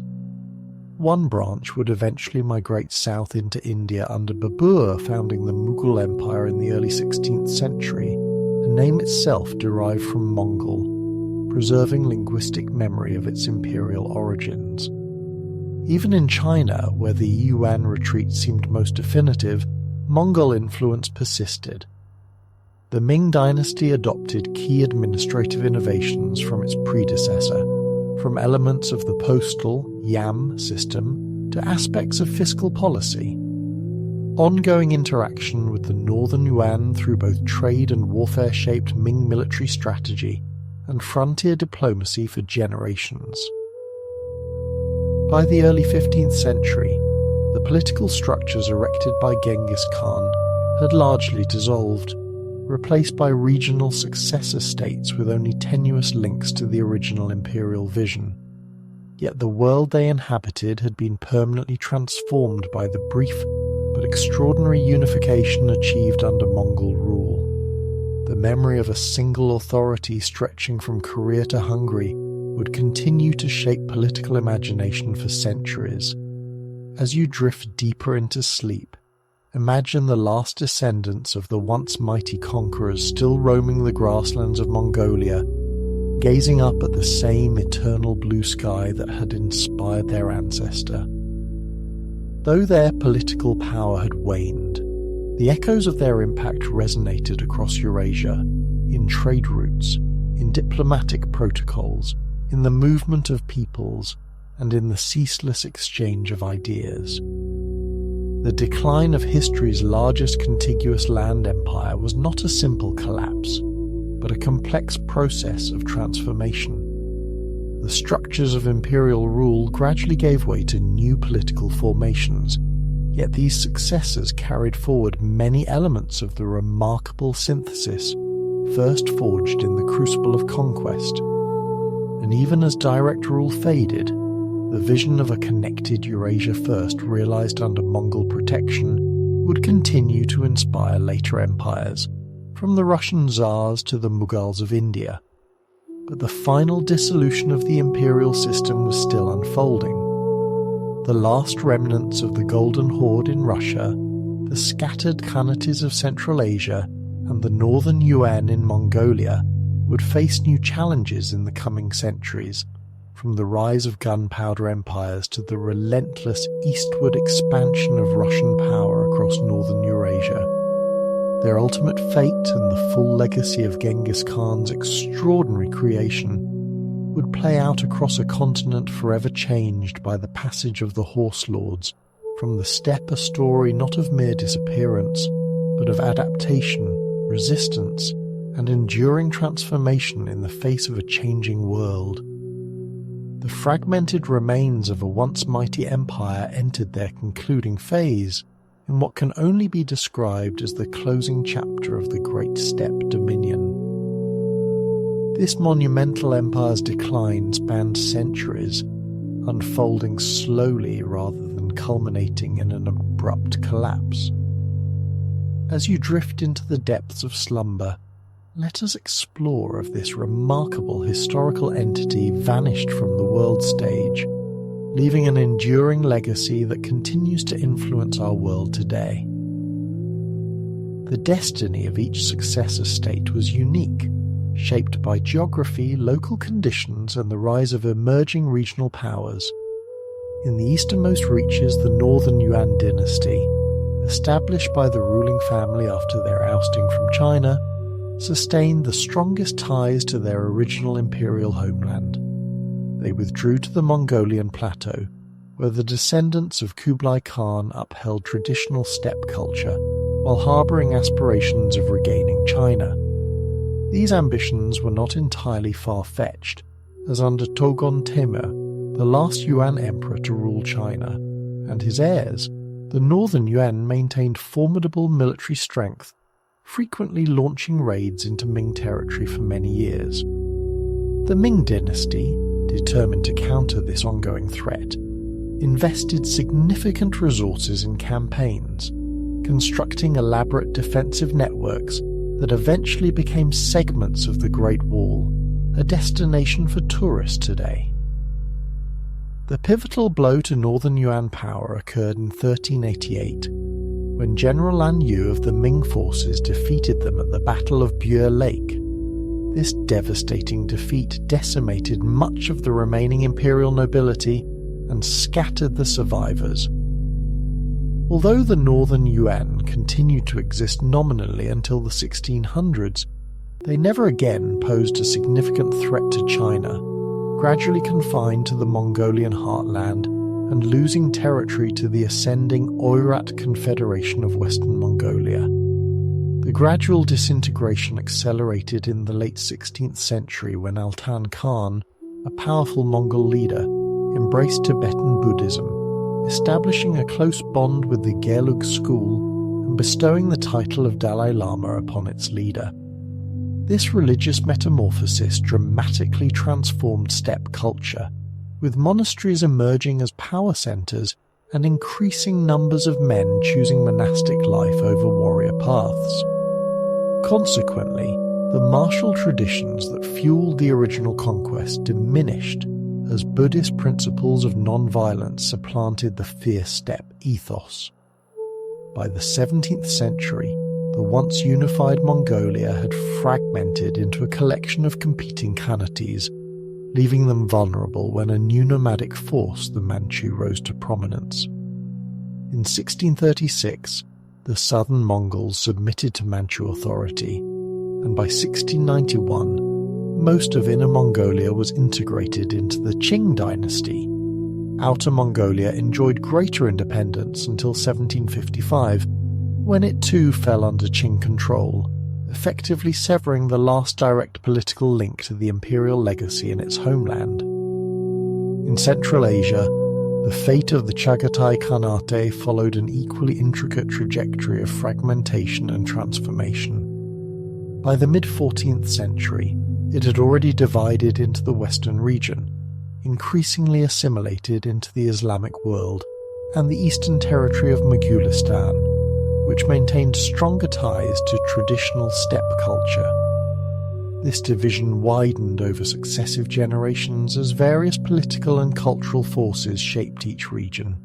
One branch would eventually migrate south into India under Babur founding the Mughal Empire in the early 16th century, a name itself derived from Mongol, preserving linguistic memory of its imperial origins. Even in China, where the Yuan retreat seemed most definitive, Mongol influence persisted, The Ming dynasty adopted key administrative innovations from its predecessor, from elements of the postal yam system to aspects of fiscal policy. Ongoing interaction with the northern Yuan through both trade and warfare shaped Ming military strategy and frontier diplomacy for generations. By the early 15th century, the political structures erected by Genghis Khan had largely dissolved, replaced by regional successor states with only tenuous links to the original imperial vision. Yet the world they inhabited had been permanently transformed by the brief but extraordinary unification achieved under Mongol rule. The memory of a single authority stretching from Korea to Hungary would continue to shape political imagination for centuries. As you drift deeper into sleep, imagine the last descendants of the once mighty conquerors still roaming the grasslands of Mongolia, gazing up at the same eternal blue sky that had inspired their ancestor. Though their political power had waned, the echoes of their impact resonated across Eurasia, in trade routes, in diplomatic protocols, in the movement of peoples, and in the ceaseless exchange of ideas. The decline of history's largest contiguous land empire was not a simple collapse, but a complex process of transformation. The structures of imperial rule gradually gave way to new political formations, yet these successors carried forward many elements of the remarkable synthesis first forged in the crucible of conquest. And even as direct rule faded, the vision of a connected Eurasia first realized under Mongol protection would continue to inspire later empires, from the Russian Tsars to the Mughals of India. But the final dissolution of the imperial system was still unfolding. The last remnants of the Golden Horde in Russia, the scattered Khanates of Central Asia, and the northern Yuan in Mongolia would face new challenges in the coming centuries, from the rise of gunpowder empires to the relentless eastward expansion of Russian power across northern Eurasia. Their ultimate fate and the full legacy of Genghis Khan's extraordinary creation would play out across a continent forever changed by the passage of the Horse Lords, from the steppe a story not of mere disappearance, but of adaptation, resistance, and enduring transformation in the face of a changing world. The fragmented remains of a once mighty empire entered their concluding phase, in what can only be described as the closing chapter of the Great Steppe Dominion. This monumental empire's decline spanned centuries, unfolding slowly rather than culminating in an abrupt collapse. As you drift into the depths of slumber, let us explore if this remarkable historical entity vanished from the world stage, leaving an enduring legacy that continues to influence our world today. The destiny of each successor state was unique, shaped by geography, local conditions, and the rise of emerging regional powers. In the easternmost reaches the northern Yuan dynasty, established by the ruling family after their ousting from China, sustained the strongest ties to their original imperial homeland. They withdrew to the Mongolian plateau, where the descendants of Kublai Khan upheld traditional steppe culture while harbouring aspirations of regaining China. These ambitions were not entirely far-fetched, as under Togon Temür, the last Yuan emperor to rule China, and his heirs, the northern Yuan maintained formidable military strength, frequently launching raids into Ming territory for many years. The Ming dynasty, determined to counter this ongoing threat, invested significant resources in campaigns, constructing elaborate defensive networks that eventually became segments of the Great Wall, a destination for tourists today. The pivotal blow to northern Yuan power occurred in 1388, when General Lan Yu of the Ming forces defeated them at the Battle of Bure Lake. This devastating defeat decimated much of the remaining imperial nobility and scattered the survivors. Although the Northern Yuan continued to exist nominally until the 1600s, they never again posed a significant threat to China, gradually confined to the Mongolian heartland and losing territory to the ascending Oirat Confederation of Western Mongolia. The gradual disintegration accelerated in the late 16th century when Altan Khan, a powerful Mongol leader, embraced Tibetan Buddhism, establishing a close bond with the Gelug school and bestowing the title of Dalai Lama upon its leader. This religious metamorphosis dramatically transformed steppe culture, with monasteries emerging as power centres and increasing numbers of men choosing monastic life over warrior paths. Consequently, the martial traditions that fueled the original conquest diminished as Buddhist principles of non-violence supplanted the fierce steppe ethos. By the 17th century, the once unified Mongolia had fragmented into a collection of competing khanates, leaving them vulnerable when a new nomadic force, the Manchu, rose to prominence. In 1636, the southern Mongols submitted to Manchu authority, and by 1691, most of Inner Mongolia was integrated into the Qing dynasty. Outer Mongolia enjoyed greater independence until 1755, when it too fell under Qing control, effectively severing the last direct political link to the imperial legacy in its homeland. In Central Asia, the fate of the Chagatai Khanate followed an equally intricate trajectory of fragmentation and transformation. By the mid-14th century, it had already divided into the western region, increasingly assimilated into the Islamic world, and the eastern territory of Mogulistan, which maintained stronger ties to traditional steppe culture. This division widened over successive generations as various political and cultural forces shaped each region.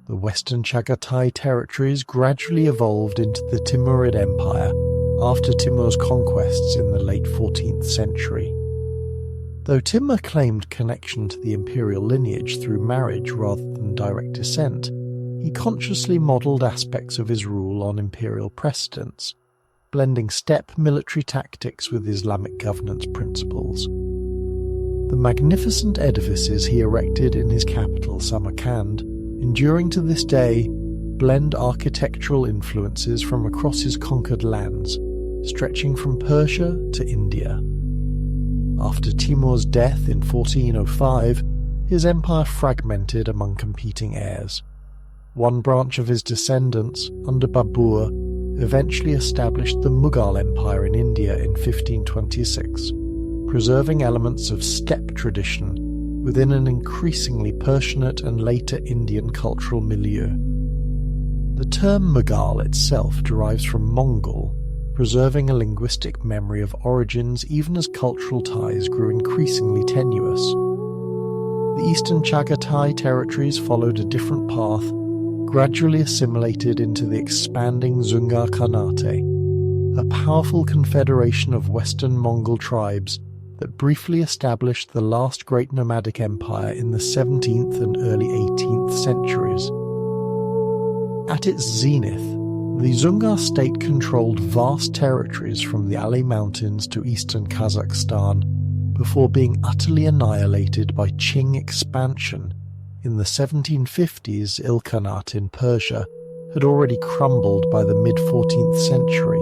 The western Chagatai territories gradually evolved into the Timurid Empire after Timur's conquests in the late 14th century. Though Timur claimed connection to the imperial lineage through marriage rather than direct descent, he consciously modelled aspects of his rule on imperial precedents, blending steppe military tactics with Islamic governance principles. The magnificent edifices he erected in his capital, Samarkand, enduring to this day, blend architectural influences from across his conquered lands, stretching from Persia to India. After Timur's death in 1405, his empire fragmented among competing heirs. One branch of his descendants, under Babur, eventually established the Mughal Empire in India in 1526, preserving elements of steppe tradition within an increasingly Persianate and later Indian cultural milieu. The term Mughal itself derives from Mongol, preserving a linguistic memory of origins even as cultural ties grew increasingly tenuous. The eastern Chagatai territories followed a different path, gradually assimilated into the expanding Zungar Khanate, a powerful confederation of western Mongol tribes that briefly established the last great nomadic empire in the 17th and early 18th centuries. At its zenith, the Zungar state controlled vast territories from the Ali Mountains to eastern Kazakhstan before being utterly annihilated by Qing expansion. In the 1750s, Ilkhanate in Persia had already crumbled by the mid-14th century,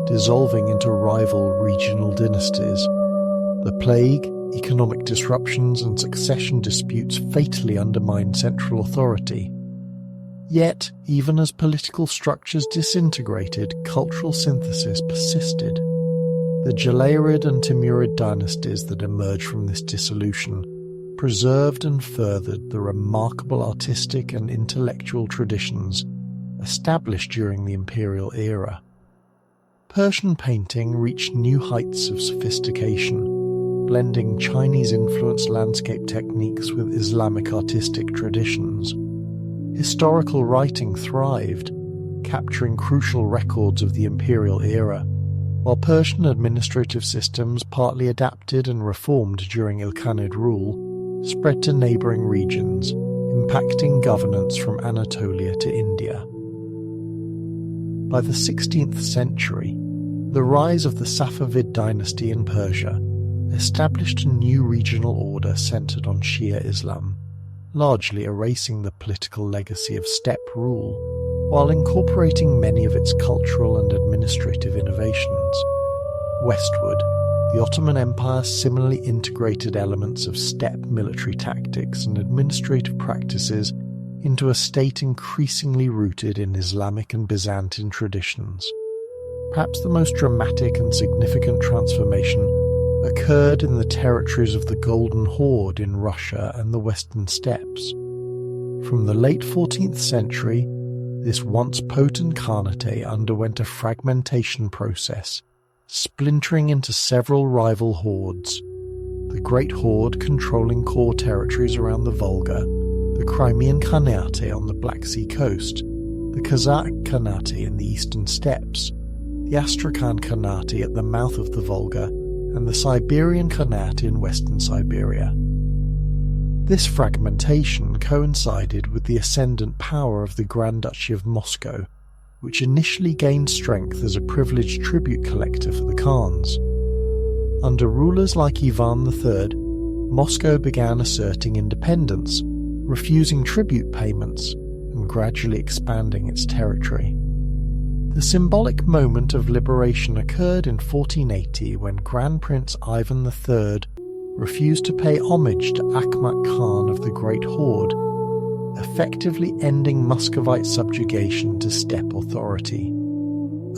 dissolving into rival regional dynasties. The plague, economic disruptions and succession disputes fatally undermined central authority. Yet, even as political structures disintegrated, cultural synthesis persisted. The Jalayirid and Timurid dynasties that emerged from this dissolution preserved and furthered the remarkable artistic and intellectual traditions established during the imperial era. Persian painting reached new heights of sophistication, blending Chinese-influenced landscape techniques with Islamic artistic traditions. Historical writing thrived, capturing crucial records of the imperial era, while Persian administrative systems, partly adapted and reformed during Ilkhanid rule, spread to neighbouring regions, impacting governance from Anatolia to India. By the 16th century, the rise of the Safavid dynasty in Persia established a new regional order centered on Shia Islam, largely erasing the political legacy of steppe rule, while incorporating many of its cultural and administrative innovations. Westward, the Ottoman Empire similarly integrated elements of steppe military tactics and administrative practices into a state increasingly rooted in Islamic and Byzantine traditions. Perhaps the most dramatic and significant transformation occurred in the territories of the Golden Horde in Russia and the Western Steppes. From the late 14th century, this once potent khanate underwent a fragmentation process, splintering into several rival hordes: the Great Horde controlling core territories around the Volga, the Crimean Khanate on the Black Sea coast, the Kazakh Khanate in the eastern steppes, the Astrakhan Khanate at the mouth of the Volga, and the Siberian Khanate in western Siberia. This fragmentation coincided with the ascendant power of the Grand Duchy of Moscow, which initially gained strength as a privileged tribute collector for the Khans. Under rulers like Ivan III, Moscow began asserting independence, refusing tribute payments, and gradually expanding its territory. The symbolic moment of liberation occurred in 1480 when Grand Prince Ivan III refused to pay homage to Akhmat Khan of the Great Horde, effectively ending Muscovite subjugation to steppe authority.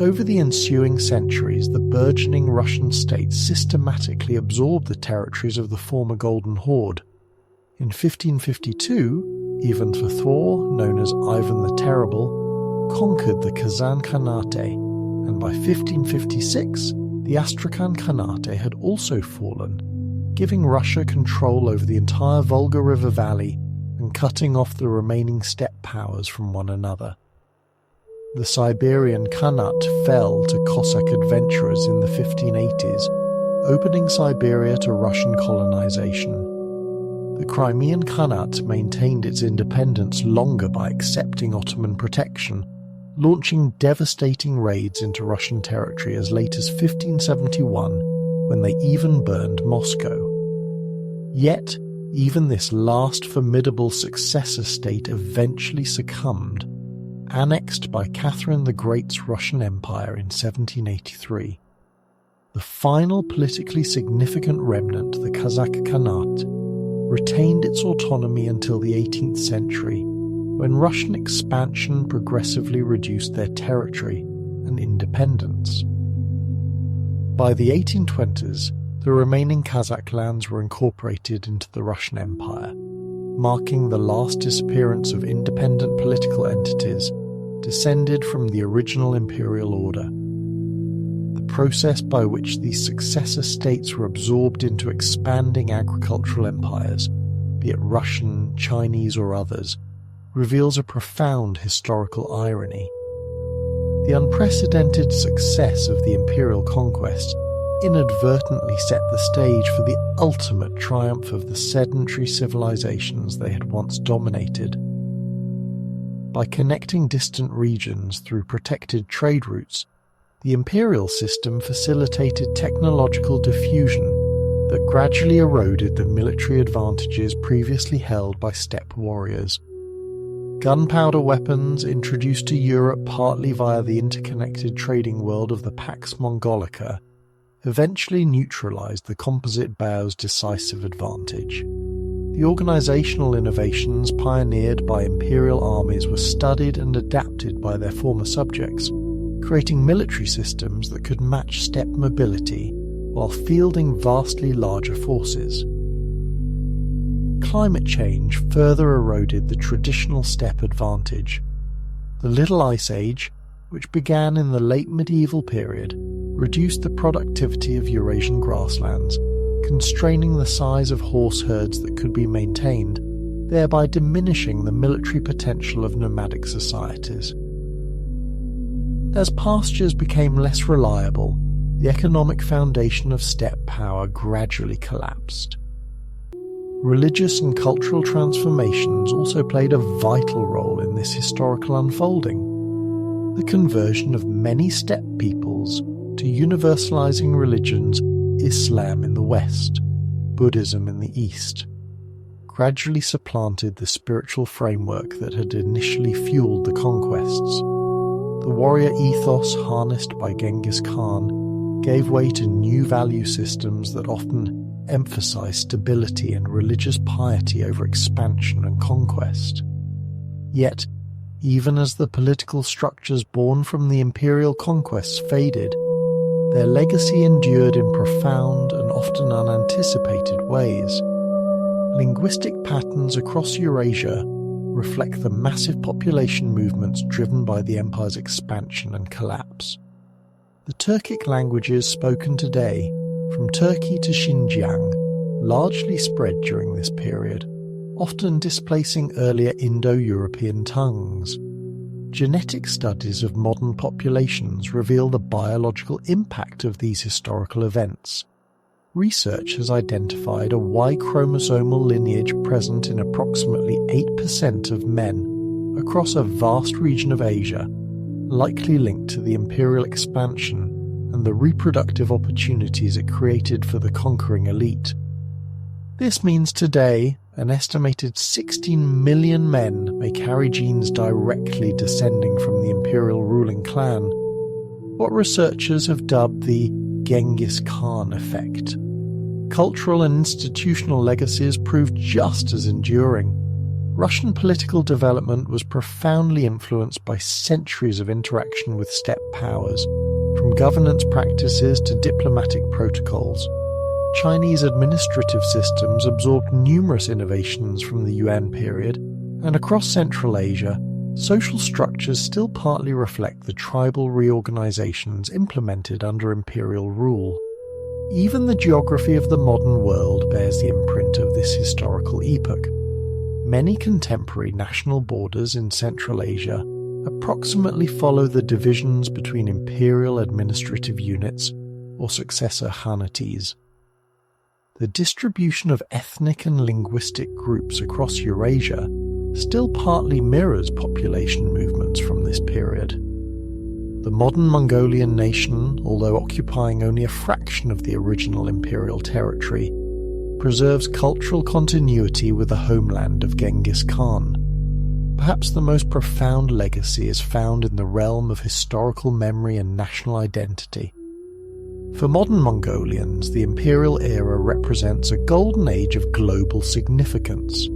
Over the ensuing centuries, the burgeoning Russian state systematically absorbed the territories of the former Golden Horde. In 1552, Ivan IV, known as Ivan the Terrible, conquered the Kazan Khanate, and by 1556, the Astrakhan Khanate had also fallen, giving Russia control over the entire Volga River Valley and cutting off the remaining steppe powers from one another. The Siberian Khanate fell to Cossack adventurers in the 1580s, opening Siberia to Russian colonization. The Crimean Khanate maintained its independence longer by accepting Ottoman protection, launching devastating raids into Russian territory as late as 1571, when they even burned Moscow. Yet, even this last formidable successor state eventually succumbed, annexed by Catherine the Great's Russian Empire in 1783. The final politically significant remnant, the Kazakh Khanate, retained its autonomy until the 18th century, when Russian expansion progressively reduced their territory and independence. By the 1820s, the remaining Kazakh lands were incorporated into the Russian Empire, marking the last disappearance of independent political entities descended from the original imperial order. The process by which these successor states were absorbed into expanding agricultural empires, be it Russian, Chinese or others, reveals a profound historical irony. The unprecedented success of the imperial conquest inadvertently set the stage for the ultimate triumph of the sedentary civilizations they had once dominated. By connecting distant regions through protected trade routes, the imperial system facilitated technological diffusion that gradually eroded the military advantages previously held by steppe warriors. Gunpowder weapons, introduced to Europe partly via the interconnected trading world of the Pax Mongolica, eventually neutralized the composite bow's decisive advantage. The organizational innovations pioneered by imperial armies were studied and adapted by their former subjects, creating military systems that could match steppe mobility while fielding vastly larger forces. Climate change further eroded the traditional steppe advantage. The Little Ice Age, which began in the late medieval period, reduced the productivity of Eurasian grasslands, constraining the size of horse herds that could be maintained, thereby diminishing the military potential of nomadic societies. As pastures became less reliable, the economic foundation of steppe power gradually collapsed. religious and cultural transformations also played a vital role in this historical unfolding. The conversion of many steppe peoples to universalizing religions, Islam in the West, Buddhism in the East, gradually supplanted the spiritual framework that had initially fueled the conquests. The warrior ethos harnessed by Genghis Khan gave way to new value systems that often emphasized stability and religious piety over expansion and conquest. Yet, even as the political structures born from the imperial conquests faded, their legacy endured in profound and often unanticipated ways. Linguistic patterns across Eurasia reflect the massive population movements driven by the empire's expansion and collapse. The Turkic languages spoken today, from Turkey to Xinjiang, largely spread during this period, often displacing earlier Indo-European tongues. Genetic studies of modern populations reveal the biological impact of these historical events. Research has identified a Y chromosomal lineage present in approximately 8% of men across a vast region of Asia, likely linked to the imperial expansion and the reproductive opportunities it created for the conquering elite. This means today an estimated 16 million men may carry genes directly descending from the imperial ruling clan, what researchers have dubbed the Genghis Khan effect. Cultural and institutional legacies proved just as enduring. Russian political development was profoundly influenced by centuries of interaction with steppe powers, from governance practices to diplomatic protocols. Chinese administrative systems absorbed numerous innovations from the Yuan period, and across Central Asia, social structures still partly reflect the tribal reorganizations implemented under imperial rule. Even the geography of the modern world bears the imprint of this historical epoch. Many contemporary national borders in Central Asia approximately follow the divisions between imperial administrative units or successor khanates. The distribution of ethnic and linguistic groups across Eurasia still partly mirrors population movements from this period. The modern Mongolian nation, although occupying only a fraction of the original imperial territory, preserves cultural continuity with the homeland of Genghis Khan. Perhaps the most profound legacy is found in the realm of historical memory and national identity. For modern Mongolians, the imperial era represents a golden age of global significance,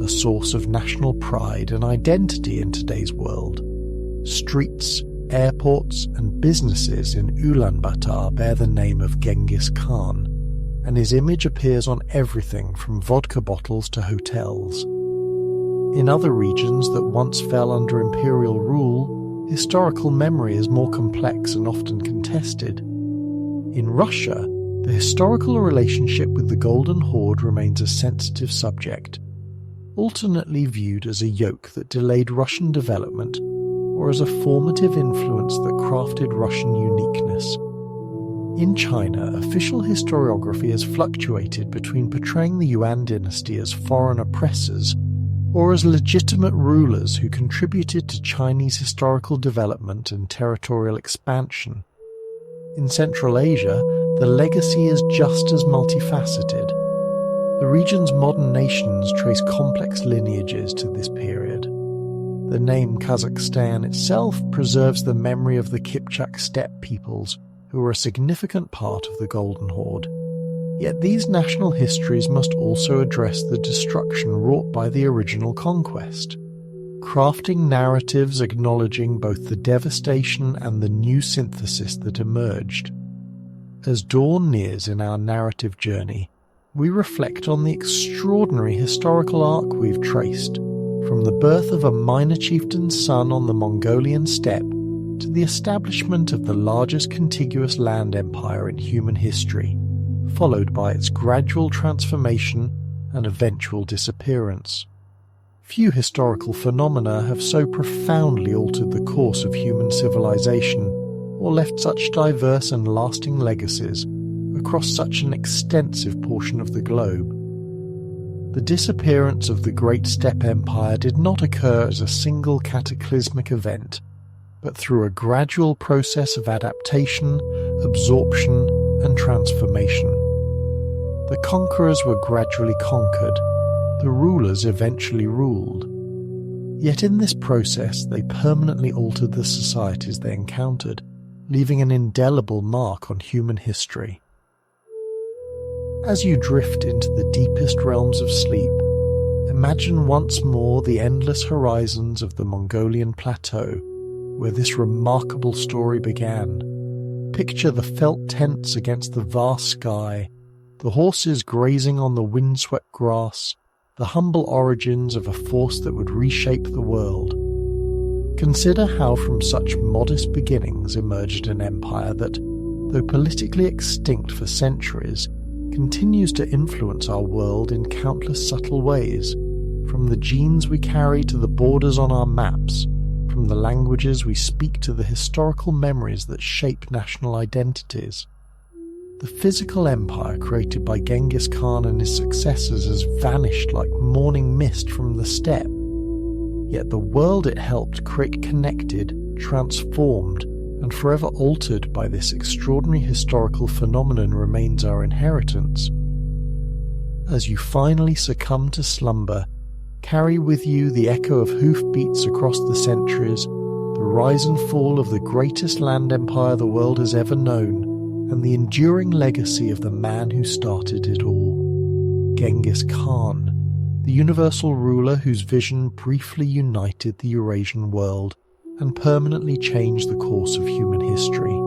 a source of national pride and identity in today's world. Streets, airports, and businesses in Ulaanbaatar bear the name of Genghis Khan, and his image appears on everything from vodka bottles to hotels. In other regions that once fell under imperial rule, historical memory is more complex and often contested. In Russia, the historical relationship with the Golden Horde remains a sensitive subject, alternately viewed as a yoke that delayed Russian development or as a formative influence that crafted Russian uniqueness. In China, official historiography has fluctuated between portraying the Yuan dynasty as foreign oppressors or as legitimate rulers who contributed to Chinese historical development and territorial expansion. In Central Asia, the legacy is just as multifaceted. The region's modern nations trace complex lineages to this period. The name Kazakhstan itself preserves the memory of the Kipchak steppe peoples, who were a significant part of the Golden Horde. Yet these national histories must also address the destruction wrought by the original conquest, crafting narratives acknowledging both the devastation and the new synthesis that emerged. As dawn nears in our narrative journey, we reflect on the extraordinary historical arc we've traced, from the birth of a minor chieftain's son on the Mongolian steppe to the establishment of the largest contiguous land empire in human history, followed by its gradual transformation and eventual disappearance. Few historical phenomena have so profoundly altered the course of human civilization or left such diverse and lasting legacies across such an extensive portion of the globe. The disappearance of the Great Steppe Empire did not occur as a single cataclysmic event, but through a gradual process of adaptation, absorption, and transformation. The conquerors were gradually conquered, the rulers eventually ruled. Yet in this process they permanently altered the societies they encountered, leaving an indelible mark on human history. As you drift into the deepest realms of sleep, imagine once more the endless horizons of the Mongolian plateau, where this remarkable story began. Picture the felt tents against the vast sky, the horses grazing on the windswept grass, the humble origins of a force that would reshape the world. Consider how from such modest beginnings emerged an empire that, though politically extinct for centuries, continues to influence our world in countless subtle ways, from the genes we carry to the borders on our maps, from the languages we speak to the historical memories that shape national identities. The physical empire created by Genghis Khan and his successors has vanished like morning mist from the steppe. Yet the world it helped create connected, transformed, and forever altered by this extraordinary historical phenomenon remains our inheritance. As you finally succumb to slumber, carry with you the echo of hoofbeats across the centuries, the rise and fall of the greatest land empire the world has ever known, and the enduring legacy of the man who started it all, Genghis Khan, the universal ruler whose vision briefly united the Eurasian world and permanently changed the course of human history.